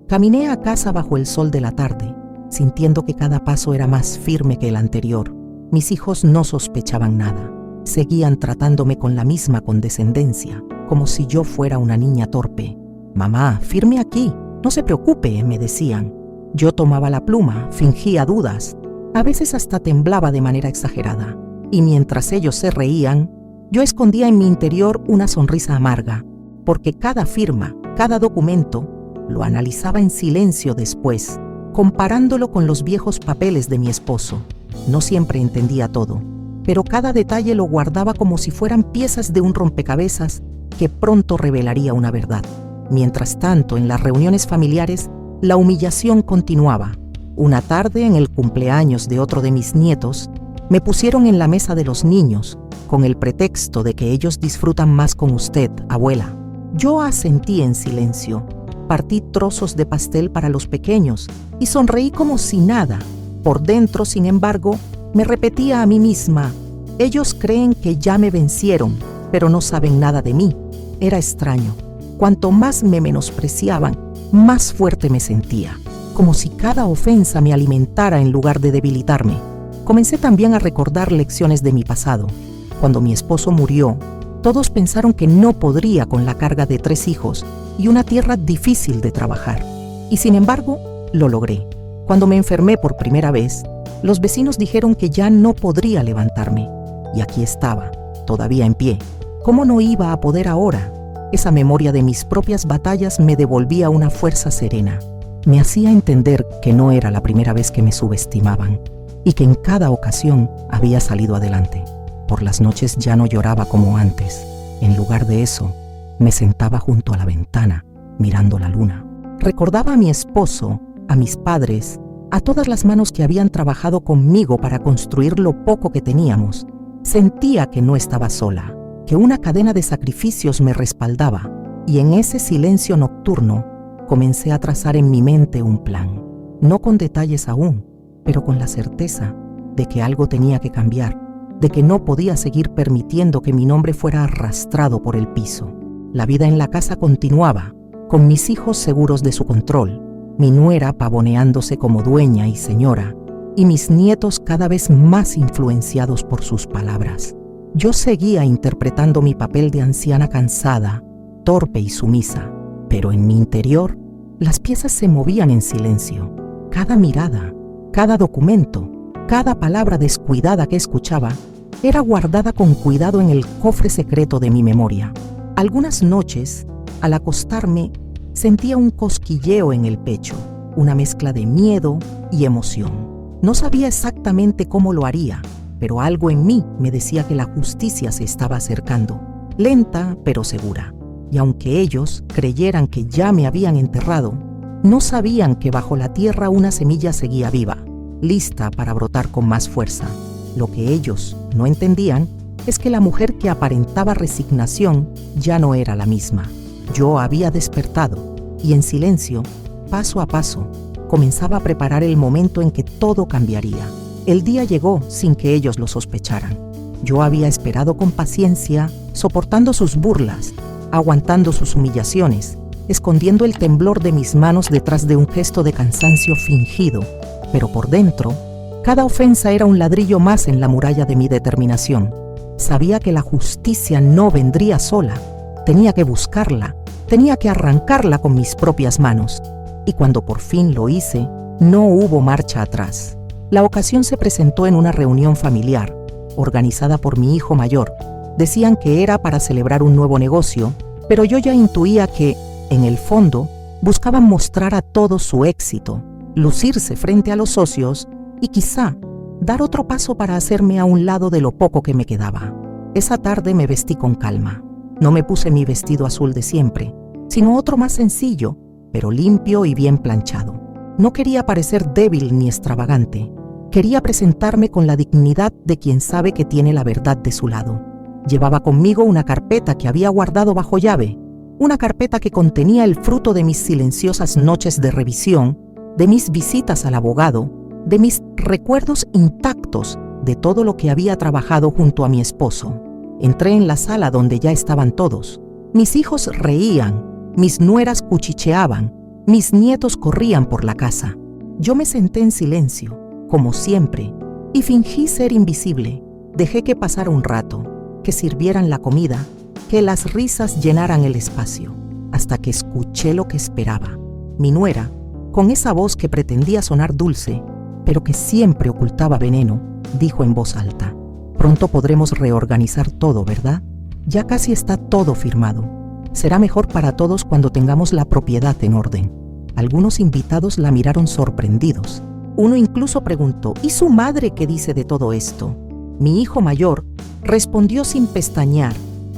Caminé a casa bajo el sol de la tarde, sintiendo que cada paso era más firme que el anterior. Mis hijos no sospechaban nada. Seguían tratándome con la misma condescendencia, como si yo fuera una niña torpe. «Mamá, firme aquí, no se preocupe», me decían. Yo tomaba la pluma, fingía dudas, a veces hasta temblaba de manera exagerada. Y mientras ellos se reían, yo escondía en mi interior una sonrisa amarga, porque cada firma, cada documento, lo analizaba en silencio después, comparándolo con los viejos papeles de mi esposo. No siempre entendía todo, pero cada detalle lo guardaba como si fueran piezas de un rompecabezas que pronto revelaría una verdad. Mientras tanto, en las reuniones familiares, la humillación continuaba. Una tarde, en el cumpleaños de otro de mis nietos, me pusieron en la mesa de los niños, con el pretexto de que ellos disfrutan más con usted, abuela. Yo asentí en silencio. Partí trozos de pastel para los pequeños y sonreí como si nada. Por dentro, sin embargo, me repetía a mí misma: ellos creen que ya me vencieron, pero no saben nada de mí. Era extraño. Cuanto más me menospreciaban, más fuerte me sentía, como si cada ofensa me alimentara en lugar de debilitarme. Comencé también a recordar lecciones de mi pasado. Cuando mi esposo murió, todos pensaron que no podría con la carga de 3 hijos y una tierra difícil de trabajar. Y sin embargo, lo logré. Cuando me enfermé por primera vez, los vecinos dijeron que ya no podría levantarme. Y aquí estaba, todavía en pie. ¿Cómo no iba a poder ahora? Esa memoria de mis propias batallas me devolvía una fuerza serena. Me hacía entender que no era la primera vez que me subestimaban y que en cada ocasión había salido adelante. Por las noches ya no lloraba como antes. En lugar de eso, me sentaba junto a la ventana, mirando la luna. Recordaba a mi esposo, a mis padres, a todas las manos que habían trabajado conmigo para construir lo poco que teníamos. Sentía que no estaba sola, que una cadena de sacrificios me respaldaba, y en ese silencio nocturno comencé a trazar en mi mente un plan. No con detalles aún, pero con la certeza de que algo tenía que cambiar, de que no podía seguir permitiendo que mi nombre fuera arrastrado por el piso. La vida en la casa continuaba, con mis hijos seguros de su control, mi nuera pavoneándose como dueña y señora, y mis nietos cada vez más influenciados por sus palabras. Yo seguía interpretando mi papel de anciana cansada, torpe y sumisa, pero en mi interior las piezas se movían en silencio. Cada mirada, cada documento, cada palabra descuidada que escuchaba era guardada con cuidado en el cofre secreto de mi memoria. Algunas noches, al acostarme, sentía un cosquilleo en el pecho, una mezcla de miedo y emoción. No sabía exactamente cómo lo haría, pero algo en mí me decía que la justicia se estaba acercando, lenta pero segura. Y aunque ellos creyeran que ya me habían enterrado, no sabían que bajo la tierra una semilla seguía viva, lista para brotar con más fuerza. Lo que ellos no entendían es que la mujer que aparentaba resignación ya no era la misma. Yo había despertado y en silencio, paso a paso, comenzaba a preparar el momento en que todo cambiaría. El día llegó sin que ellos lo sospecharan. Yo había esperado con paciencia, soportando sus burlas, aguantando sus humillaciones, escondiendo el temblor de mis manos detrás de un gesto de cansancio fingido, pero por dentro, cada ofensa era un ladrillo más en la muralla de mi determinación. Sabía que la justicia no vendría sola, tenía que buscarla, tenía que arrancarla con mis propias manos. Y cuando por fin lo hice, no hubo marcha atrás. La ocasión se presentó en una reunión familiar, organizada por mi hijo mayor. Decían que era para celebrar un nuevo negocio, pero yo ya intuía que, en el fondo, buscaban mostrar a todos su éxito, lucirse frente a los socios y quizá dar otro paso para hacerme a un lado de lo poco que me quedaba. Esa tarde me vestí con calma. No me puse mi vestido azul de siempre, sino otro más sencillo, pero limpio y bien planchado. No quería parecer débil ni extravagante. Quería presentarme con la dignidad de quien sabe que tiene la verdad de su lado. Llevaba conmigo una carpeta que había guardado bajo llave, una carpeta que contenía el fruto de mis silenciosas noches de revisión, de mis visitas al abogado, de mis recuerdos intactos de todo lo que había trabajado junto a mi esposo. Entré en la sala donde ya estaban todos. Mis hijos reían, mis nueras cuchicheaban, mis nietos corrían por la casa. Yo me senté en silencio, como siempre, y fingí ser invisible. Dejé que pasara un rato, que sirvieran la comida, que las risas llenaran el espacio, hasta que escuché lo que esperaba. Mi nuera, con esa voz que pretendía sonar dulce, pero que siempre ocultaba veneno, dijo en voz alta: «Pronto podremos reorganizar todo, ¿verdad? Ya casi está todo firmado. Será mejor para todos cuando tengamos la propiedad en orden». Algunos invitados la miraron sorprendidos. Uno incluso preguntó: «¿Y su madre qué dice de todo esto?». Mi hijo mayor respondió sin pestañear: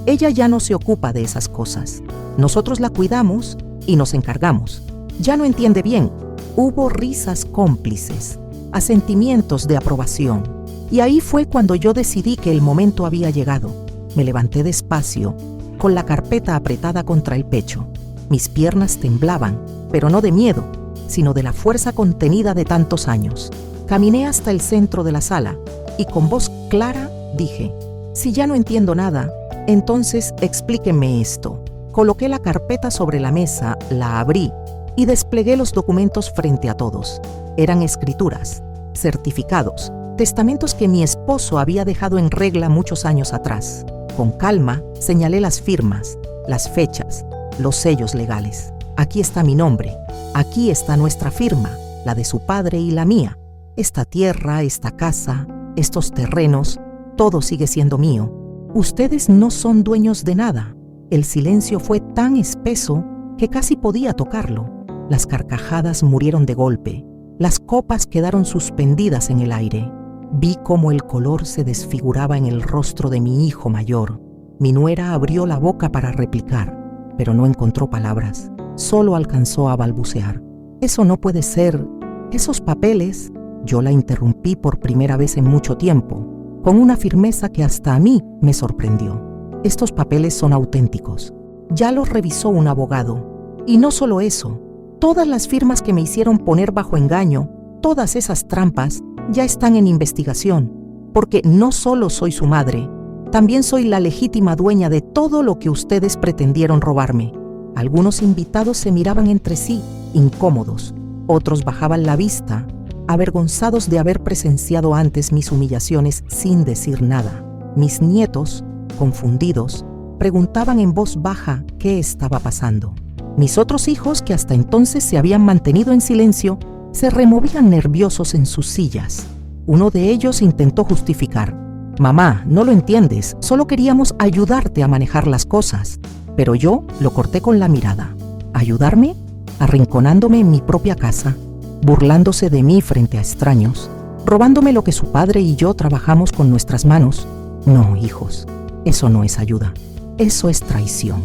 «Ella ya no se ocupa de esas cosas. Nosotros la cuidamos y nos encargamos. Ya no entiende bien». Hubo risas cómplices, asentimientos de aprobación. Y ahí fue cuando yo decidí que el momento había llegado. Me levanté despacio, con la carpeta apretada contra el pecho. Mis piernas temblaban, pero no de miedo, sino de la fuerza contenida de tantos años. Caminé hasta el centro de la sala y con voz clara dije: «Si ya no entiendo nada, entonces explíquenme esto». Coloqué la carpeta sobre la mesa, la abrí y desplegué los documentos frente a todos. Eran escrituras, certificados, testamentos que mi esposo había dejado en regla muchos años atrás. Con calma señalé las firmas, las fechas, los sellos legales. Aquí está mi nombre, aquí está nuestra firma, la de su padre y la mía. Esta tierra, esta casa, estos terrenos, todo sigue siendo mío. Ustedes no son dueños de nada». El silencio fue tan espeso que casi podía tocarlo. Las carcajadas murieron de golpe. Las copas quedaron suspendidas en el aire. Vi cómo el color se desfiguraba en el rostro de mi hijo mayor. Mi nuera abrió la boca para replicar, pero no encontró palabras. Solo alcanzó a balbucear: «Eso no puede ser. Esos papeles». Yo la interrumpí por primera vez en mucho tiempo, con una firmeza que hasta a mí me sorprendió. «Estos papeles son auténticos. Ya los revisó un abogado. Y no solo eso, todas las firmas que me hicieron poner bajo engaño, todas esas trampas, ya están en investigación, porque no solo soy su madre, también soy la legítima dueña de todo lo que ustedes pretendieron robarme». Algunos invitados se miraban entre sí, incómodos. Otros bajaban la vista, avergonzados de haber presenciado antes mis humillaciones sin decir nada. Mis nietos, confundidos, preguntaban en voz baja qué estaba pasando. Mis otros hijos, que hasta entonces se habían mantenido en silencio, se removían nerviosos en sus sillas. Uno de ellos intentó justificar: «Mamá, no lo entiendes, solo queríamos ayudarte a manejar las cosas». Pero yo lo corté con la mirada. ¿Ayudarme? Arrinconándome en mi propia casa, burlándose de mí frente a extraños, robándome lo que su padre y yo trabajamos con nuestras manos. No, hijos, eso no es ayuda, eso es traición.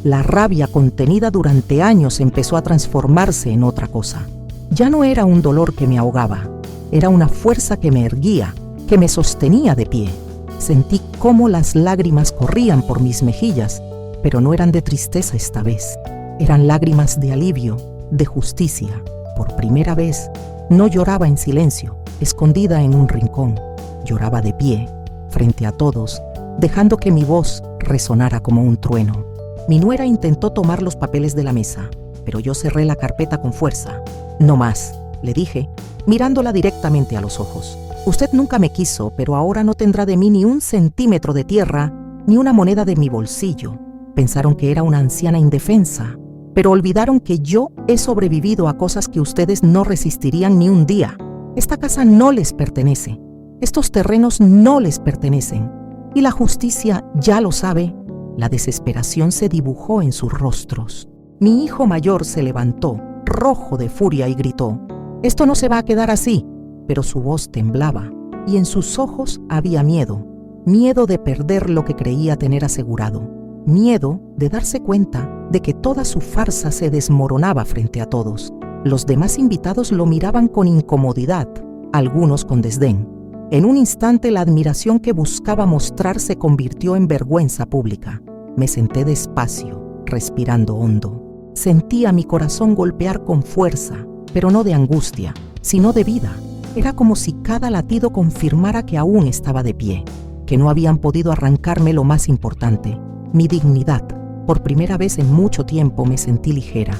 La rabia contenida durante años empezó a transformarse en otra cosa. Ya no era un dolor que me ahogaba, era una fuerza que me erguía, que me sostenía de pie. Sentí cómo las lágrimas corrían por mis mejillas, pero no eran de tristeza esta vez. Eran lágrimas de alivio, de justicia. Por primera vez, no lloraba en silencio, escondida en un rincón. Lloraba de pie, frente a todos, dejando que mi voz resonara como un trueno. Mi nuera intentó tomar los papeles de la mesa, pero yo cerré la carpeta con fuerza. No más, le dije, mirándola directamente a los ojos. Usted nunca me quiso, pero ahora no tendrá de mí ni un centímetro de tierra, ni una moneda de mi bolsillo. Pensaron que era una anciana indefensa, pero olvidaron que yo he sobrevivido a cosas que ustedes no resistirían ni un día. Esta casa no les pertenece. Estos terrenos no les pertenecen. Y la justicia ya lo sabe. La desesperación se dibujó en sus rostros. Mi hijo mayor se levantó, rojo de furia, y gritó: «Esto no se va a quedar así». Pero su voz temblaba y en sus ojos había miedo. Miedo de perder lo que creía tener asegurado. Miedo de darse cuenta de que toda su farsa se desmoronaba frente a todos. Los demás invitados lo miraban con incomodidad, algunos con desdén. En un instante la admiración que buscaba mostrar se convirtió en vergüenza pública. Me senté despacio, respirando hondo. Sentía mi corazón golpear con fuerza, pero no de angustia, sino de vida. Era como si cada latido confirmara que aún estaba de pie, que no habían podido arrancarme lo más importante, mi dignidad. Por primera vez en mucho tiempo me sentí ligera.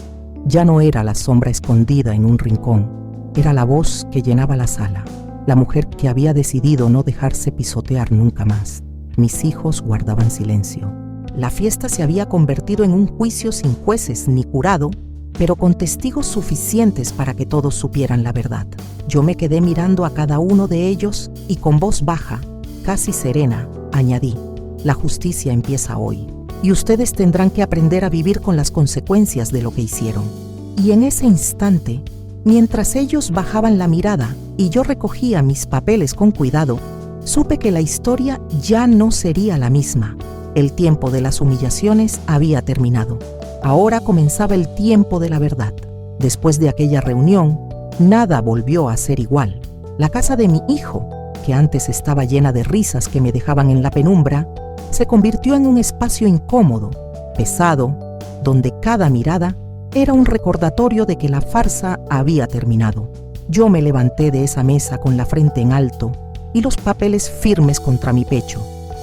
Ya no era la sombra escondida en un rincón, era la voz que llenaba la sala, la mujer que había decidido no dejarse pisotear nunca más. Mis hijos guardaban silencio. La fiesta se había convertido en un juicio sin jueces ni jurado, pero con testigos suficientes para que todos supieran la verdad. Yo me quedé mirando a cada uno de ellos y con voz baja, casi serena, añadí: «La justicia empieza hoy, y ustedes tendrán que aprender a vivir con las consecuencias de lo que hicieron». Y en ese instante, mientras ellos bajaban la mirada y yo recogía mis papeles con cuidado, supe que la historia ya no sería la misma. El tiempo de las humillaciones había terminado. Ahora comenzaba el tiempo de la verdad. Después de aquella reunión, nada volvió a ser igual. La casa de mi hijo, que antes estaba llena de risas que me dejaban en la penumbra, se convirtió en un espacio incómodo, pesado, donde cada mirada era un recordatorio de que la farsa había terminado. Yo me levanté de esa mesa con la frente en alto y los papeles firmes contra mi pecho,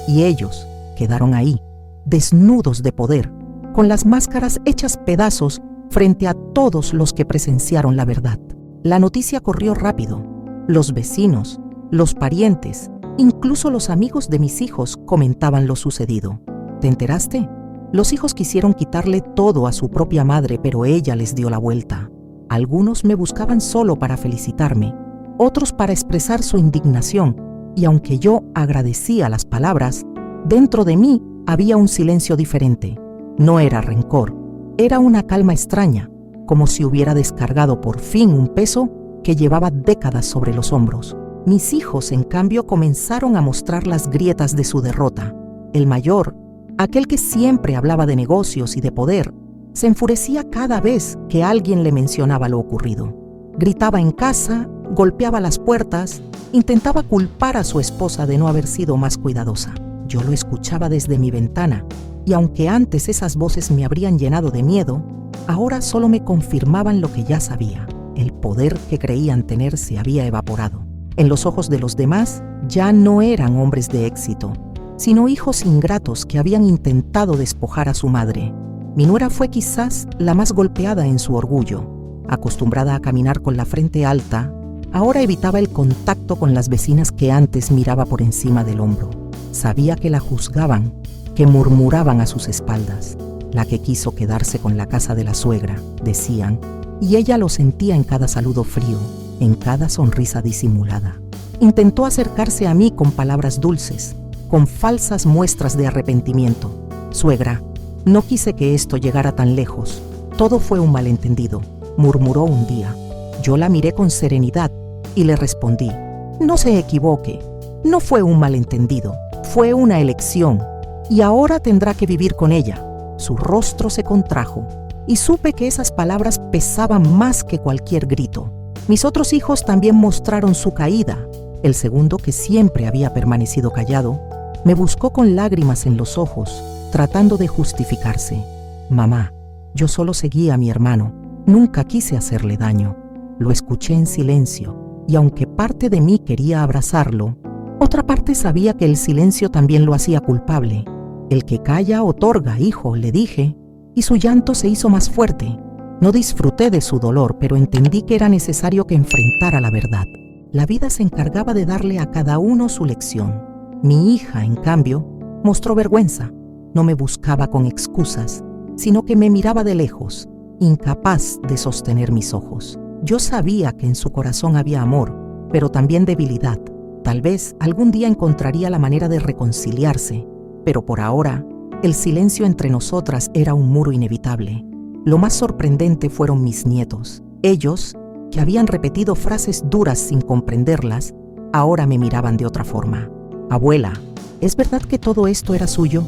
y ellos quedaron ahí, desnudos de poder, con las máscaras hechas pedazos frente a todos los que presenciaron la verdad. La noticia corrió rápido. Los vecinos, los parientes, incluso los amigos de mis hijos comentaban lo sucedido. ¿Te enteraste? Los hijos quisieron quitarle todo a su propia madre, pero ella les dio la vuelta. Algunos me buscaban solo para felicitarme, otros para expresar su indignación, y aunque yo agradecía las palabras, dentro de mí había un silencio diferente. No era rencor, era una calma extraña, como si hubiera descargado por fin un peso que llevaba décadas sobre los hombros. Mis hijos, en cambio, comenzaron a mostrar las grietas de su derrota. El mayor, aquel que siempre hablaba de negocios y de poder, se enfurecía cada vez que alguien le mencionaba lo ocurrido. Gritaba en casa, golpeaba las puertas, intentaba culpar a su esposa de no haber sido más cuidadosa. Yo lo escuchaba desde mi ventana, y aunque antes esas voces me habrían llenado de miedo, ahora solo me confirmaban lo que ya sabía. El poder que creían tener se había evaporado. En los ojos de los demás, ya no eran hombres de éxito, sino hijos ingratos que habían intentado despojar a su madre. Mi nuera fue quizás la más golpeada en su orgullo. Acostumbrada a caminar con la frente alta, ahora evitaba el contacto con las vecinas que antes miraba por encima del hombro. Sabía que la juzgaban, que murmuraban a sus espaldas. La que quiso quedarse con la casa de la suegra, decían, y ella lo sentía en cada saludo frío, en cada sonrisa disimulada. Intentó acercarse a mí con palabras dulces, con falsas muestras de arrepentimiento. «Suegra, no quise que esto llegara tan lejos. Todo fue un malentendido», murmuró un día. Yo la miré con serenidad y le respondí: «No se equivoque, no fue un malentendido, fue una elección, y ahora tendrá que vivir con ella». Su rostro se contrajo y supe que esas palabras pesaban más que cualquier grito. Mis otros hijos también mostraron su caída. El segundo, que siempre había permanecido callado, Me buscó con lágrimas en los ojos, tratando de justificarse. Mamá, yo solo seguía a mi hermano, nunca quise hacerle daño. Lo escuché en silencio, y aunque parte de mí quería abrazarlo, otra parte sabía que el silencio también lo hacía culpable. El que calla otorga, hijo, le dije, y su llanto se hizo más fuerte. No disfruté de su dolor, pero entendí que era necesario que enfrentara la verdad. La vida se encargaba de darle a cada uno su lección. Mi hija, en cambio, mostró vergüenza. No me buscaba con excusas, sino que me miraba de lejos, incapaz de sostener mis ojos. Yo sabía que en su corazón había amor, pero también debilidad. Tal vez algún día encontraría la manera de reconciliarse, pero por ahora, el silencio entre nosotras era un muro inevitable. Lo más sorprendente fueron mis nietos. Ellos, que habían repetido frases duras sin comprenderlas, ahora me miraban de otra forma. Abuela, ¿es verdad que todo esto era suyo?,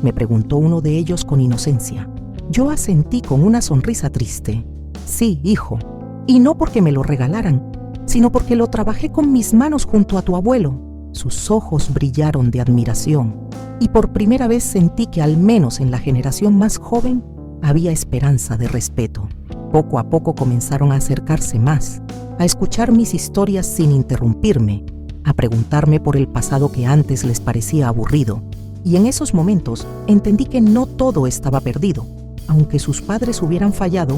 me preguntó uno de ellos con inocencia. Yo asentí con una sonrisa triste. Sí, hijo, y no porque me lo regalaran, sino porque lo trabajé con mis manos junto a tu abuelo. Sus ojos brillaron de admiración, y por primera vez sentí que al menos en la generación más joven había esperanza de respeto. Poco a poco comenzaron a acercarse más, a escuchar mis historias sin interrumpirme, a preguntarme por el pasado que antes les parecía aburrido. Y en esos momentos entendí que no todo estaba perdido. Aunque sus padres hubieran fallado,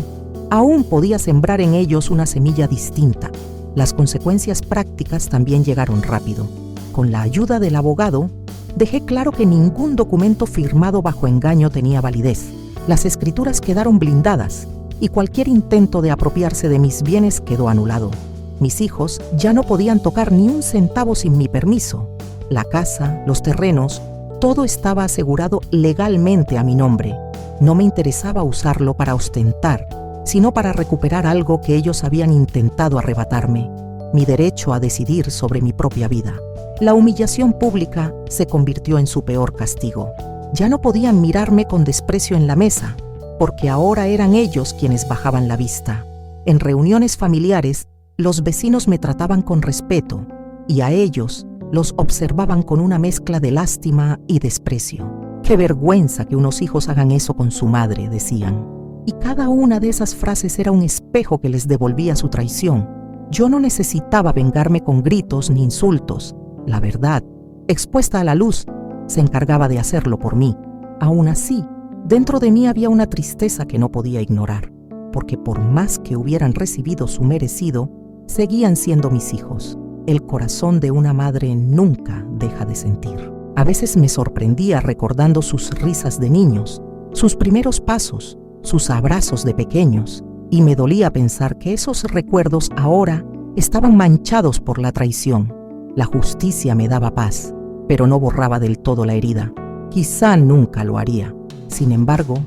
aún podía sembrar en ellos una semilla distinta. Las consecuencias prácticas también llegaron rápido. Con la ayuda del abogado, dejé claro que ningún documento firmado bajo engaño tenía validez. Las escrituras quedaron blindadas y cualquier intento de apropiarse de mis bienes quedó anulado. Mis hijos ya no podían tocar ni un centavo sin mi permiso. La casa, los terrenos, todo estaba asegurado legalmente a mi nombre. No me interesaba usarlo para ostentar, sino para recuperar algo que ellos habían intentado arrebatarme, mi derecho a decidir sobre mi propia vida. La humillación pública se convirtió en su peor castigo. Ya no podían mirarme con desprecio en la mesa, porque ahora eran ellos quienes bajaban la vista. En reuniones familiares, los vecinos me trataban con respeto, y a ellos los observaban con una mezcla de lástima y desprecio. «Qué vergüenza que unos hijos hagan eso con su madre», decían. Y cada una de esas frases era un espejo que les devolvía su traición. Yo no necesitaba vengarme con gritos ni insultos. La verdad, expuesta a la luz, se encargaba de hacerlo por mí. Aún así, dentro de mí había una tristeza que no podía ignorar, porque por más que hubieran recibido su merecido, seguían siendo mis hijos. El corazón de una madre nunca deja de sentir. A veces me sorprendía recordando sus risas de niños, sus primeros pasos, sus abrazos de pequeños, y me dolía pensar que esos recuerdos ahora estaban manchados por la traición. La justicia me daba paz, pero no borraba del todo la herida. Quizá nunca lo haría. Sin embargo,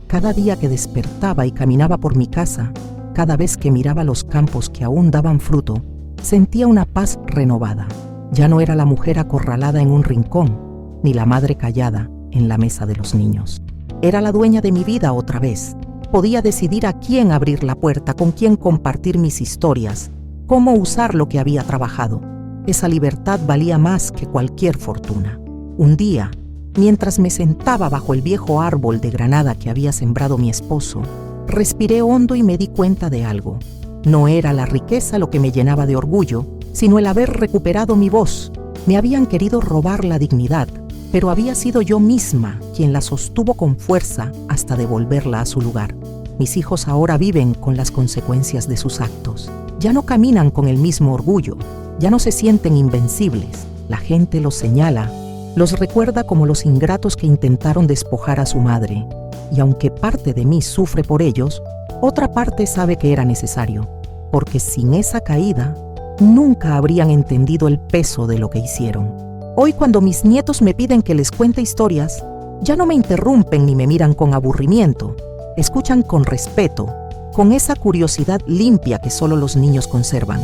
cada día que despertaba y caminaba por mi casa, cada vez que miraba los campos que aún daban fruto, sentía una paz renovada. Ya no era la mujer acorralada en un rincón, ni la madre callada en la mesa de los niños. Era la dueña de mi vida otra vez. Podía decidir a quién abrir la puerta, con quién compartir mis historias, cómo usar lo que había trabajado. Esa libertad valía más que cualquier fortuna. Un día, mientras me sentaba bajo el viejo árbol de granada que había sembrado mi esposo, respiré hondo y me di cuenta de algo. No era la riqueza lo que me llenaba de orgullo, sino el haber recuperado mi voz. Me habían querido robar la dignidad, pero había sido yo misma quien la sostuvo con fuerza hasta devolverla a su lugar. Mis hijos ahora viven con las consecuencias de sus actos. Ya no caminan con el mismo orgullo, ya no se sienten invencibles. La gente los señala, los recuerda como los ingratos que intentaron despojar a su madre. Y aunque parte de mí sufre por ellos, otra parte sabe que era necesario, porque sin esa caída, nunca habrían entendido el peso de lo que hicieron. Hoy, cuando mis nietos me piden que les cuente historias, ya no me interrumpen ni me miran con aburrimiento. Escuchan con respeto, con esa curiosidad limpia que solo los niños conservan.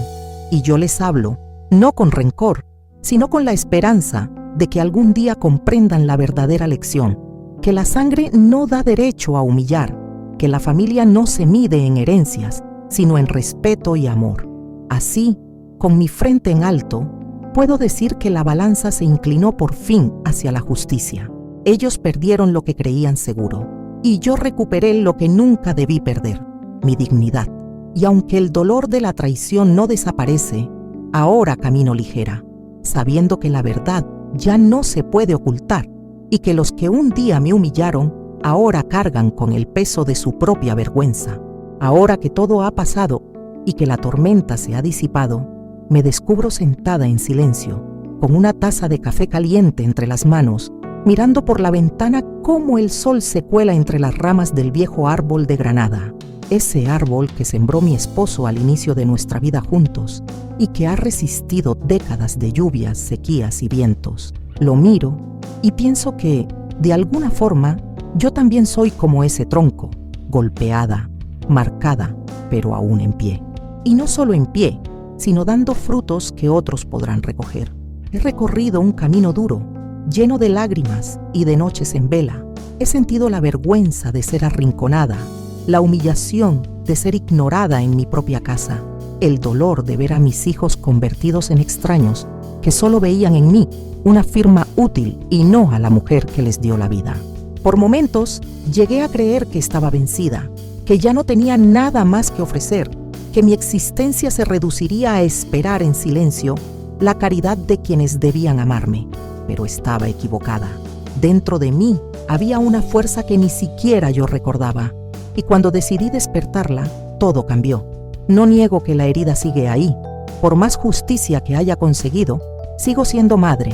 Y yo les hablo, no con rencor, sino con la esperanza de que algún día comprendan la verdadera lección, que la sangre no da derecho a humillar, que la familia no se mide en herencias, sino en respeto y amor. Así, con mi frente en alto, puedo decir que la balanza se inclinó por fin hacia la justicia. Ellos perdieron lo que creían seguro, y yo recuperé lo que nunca debí perder, mi dignidad. Y aunque el dolor de la traición no desaparece, ahora camino ligera, sabiendo que la verdad ya no se puede ocultar y que los que un día me humillaron ahora cargan con el peso de su propia vergüenza. Ahora que todo ha pasado y que la tormenta se ha disipado, me descubro sentada en silencio, con una taza de café caliente entre las manos, mirando por la ventana cómo el sol se cuela entre las ramas del viejo árbol de Granada. Ese árbol que sembró mi esposo al inicio de nuestra vida juntos y que ha resistido décadas de lluvias, sequías y vientos. Lo miro y pienso que, de alguna forma, yo también soy como ese tronco, golpeada, marcada, pero aún en pie. Y no solo en pie, sino dando frutos que otros podrán recoger. He recorrido un camino duro, lleno de lágrimas y de noches en vela. He sentido la vergüenza de ser arrinconada, la humillación de ser ignorada en mi propia casa, el dolor de ver a mis hijos convertidos en extraños que solo veían en mí una firma útil y no a la mujer que les dio la vida. Por momentos llegué a creer que estaba vencida, que ya no tenía nada más que ofrecer, que mi existencia se reduciría a esperar en silencio la caridad de quienes debían amarme, pero estaba equivocada. Dentro de mí había una fuerza que ni siquiera yo recordaba, y cuando decidí despertarla, todo cambió. No niego que la herida sigue ahí. Por más justicia que haya conseguido, sigo siendo madre,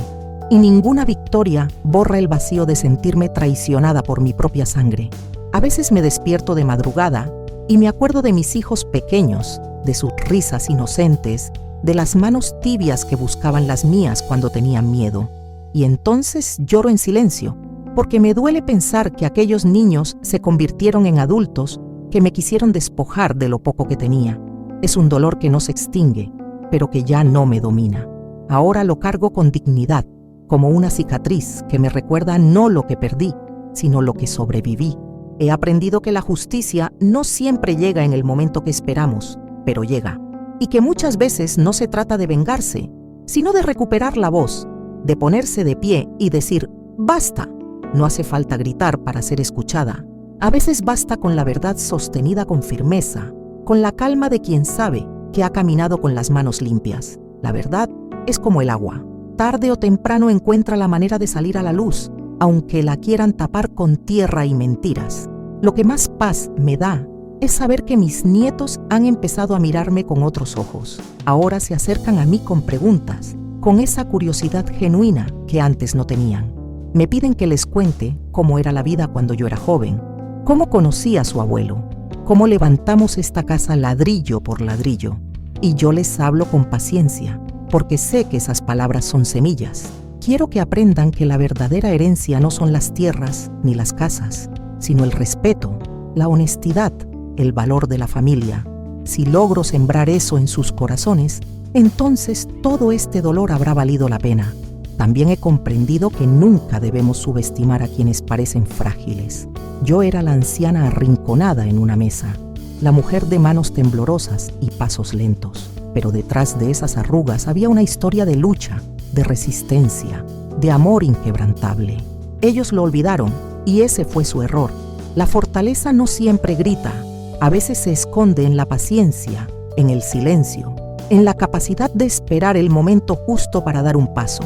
y ninguna victoria borra el vacío de sentirme traicionada por mi propia sangre. A veces me despierto de madrugada y me acuerdo de mis hijos pequeños, de sus risas inocentes, de las manos tibias que buscaban las mías cuando tenían miedo. Y entonces lloro en silencio, porque me duele pensar que aquellos niños se convirtieron en adultos que me quisieron despojar de lo poco que tenía. Es un dolor que no se extingue, pero que ya no me domina. Ahora lo cargo con dignidad, como una cicatriz que me recuerda no lo que perdí, sino lo que sobreviví. He aprendido que la justicia no siempre llega en el momento que esperamos, pero llega. Y que muchas veces no se trata de vengarse, sino de recuperar la voz, de ponerse de pie y decir, ¡basta! No hace falta gritar para ser escuchada. A veces basta con la verdad sostenida con firmeza, con la calma de quien sabe que ha caminado con las manos limpias. La verdad es como el agua. Tarde o temprano encuentra la manera de salir a la luz, aunque la quieran tapar con tierra y mentiras. Lo que más paz me da es saber que mis nietos han empezado a mirarme con otros ojos. Ahora se acercan a mí con preguntas, con esa curiosidad genuina que antes no tenían. Me piden que les cuente cómo era la vida cuando yo era joven, cómo conocí a su abuelo, cómo levantamos esta casa ladrillo por ladrillo. Y yo les hablo con paciencia, porque sé que esas palabras son semillas. Quiero que aprendan que la verdadera herencia no son las tierras ni las casas, sino el respeto, la honestidad, el valor de la familia. Si logro sembrar eso en sus corazones, entonces todo este dolor habrá valido la pena. También he comprendido que nunca debemos subestimar a quienes parecen frágiles. Yo era la anciana arrinconada en una mesa, la mujer de manos temblorosas y pasos lentos. Pero detrás de esas arrugas había una historia de lucha, de resistencia, de amor inquebrantable. Ellos lo olvidaron y ese fue su error. La fortaleza no siempre grita, a veces se esconde en la paciencia, en el silencio, en la capacidad de esperar el momento justo para dar un paso.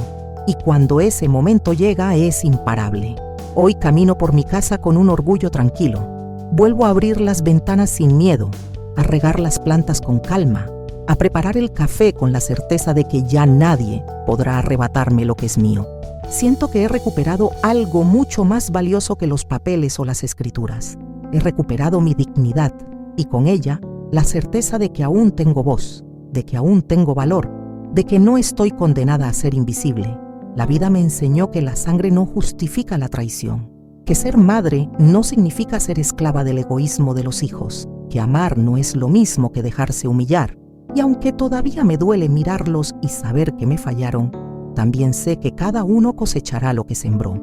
Y cuando ese momento llega es imparable. Hoy camino por mi casa con un orgullo tranquilo. Vuelvo a abrir las ventanas sin miedo, a regar las plantas con calma, a preparar el café con la certeza de que ya nadie podrá arrebatarme lo que es mío. Siento que he recuperado algo mucho más valioso que los papeles o las escrituras. He recuperado mi dignidad y con ella la certeza de que aún tengo voz, de que aún tengo valor, de que no estoy condenada a ser invisible. La vida me enseñó que la sangre no justifica la traición, que ser madre no significa ser esclava del egoísmo de los hijos, que amar no es lo mismo que dejarse humillar. Y aunque todavía me duele mirarlos y saber que me fallaron, también sé que cada uno cosechará lo que sembró,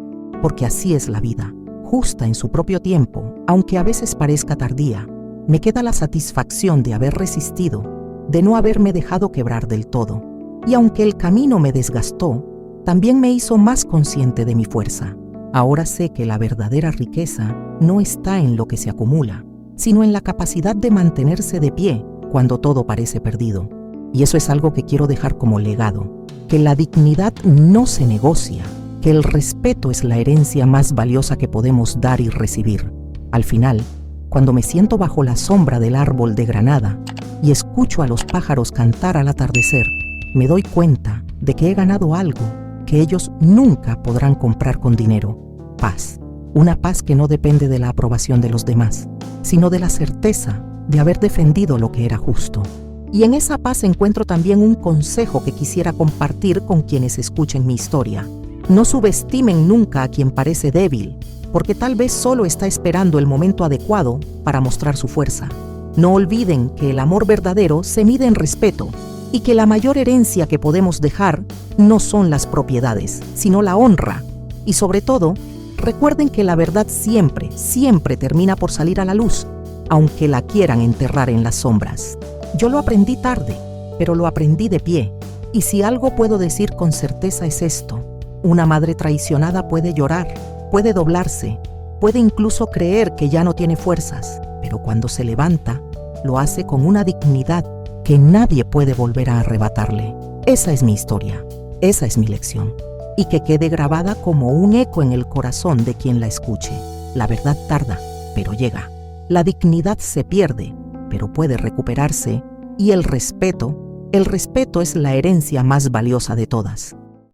porque así es la vida, justa en su propio tiempo, aunque a veces parezca tardía. Me queda la satisfacción de haber resistido, de no haberme dejado quebrar del todo. Y aunque el camino me desgastó, también me hizo más consciente de mi fuerza. Ahora sé que la verdadera riqueza no está en lo que se acumula, sino en la capacidad de mantenerse de pie cuando todo parece perdido. Y eso es algo que quiero dejar como legado, que la dignidad no se negocia, que el respeto es la herencia más valiosa que podemos dar y recibir. Al final, cuando me siento bajo la sombra del árbol de granada y escucho a los pájaros cantar al atardecer, me doy cuenta de que he ganado algo que ellos nunca podrán comprar con dinero: paz. Una paz que no depende de la aprobación de los demás, sino de la certeza de haber defendido lo que era justo. Y en esa paz encuentro también un consejo que quisiera compartir con quienes escuchen mi historia. No subestimen nunca a quien parece débil, porque tal vez solo está esperando el momento adecuado para mostrar su fuerza. No olviden que el amor verdadero se mide en respeto y que la mayor herencia que podemos dejar no son las propiedades, sino la honra. Y sobre todo, recuerden que la verdad siempre, siempre termina por salir a la luz, aunque la quieran enterrar en las sombras. Yo lo aprendí tarde, pero lo aprendí de pie. Y si algo puedo decir con certeza es esto: una madre traicionada puede llorar, puede doblarse, puede incluso creer que ya no tiene fuerzas, pero cuando se levanta, lo hace con una dignidad que nadie puede volver a arrebatarle. Esa es mi historia, esa es mi lección, y que quede grabada como un eco en el corazón de quien la escuche. La verdad tarda, pero llega. La dignidad se pierde, pero puede recuperarse, y el respeto es la herencia más valiosa de todas.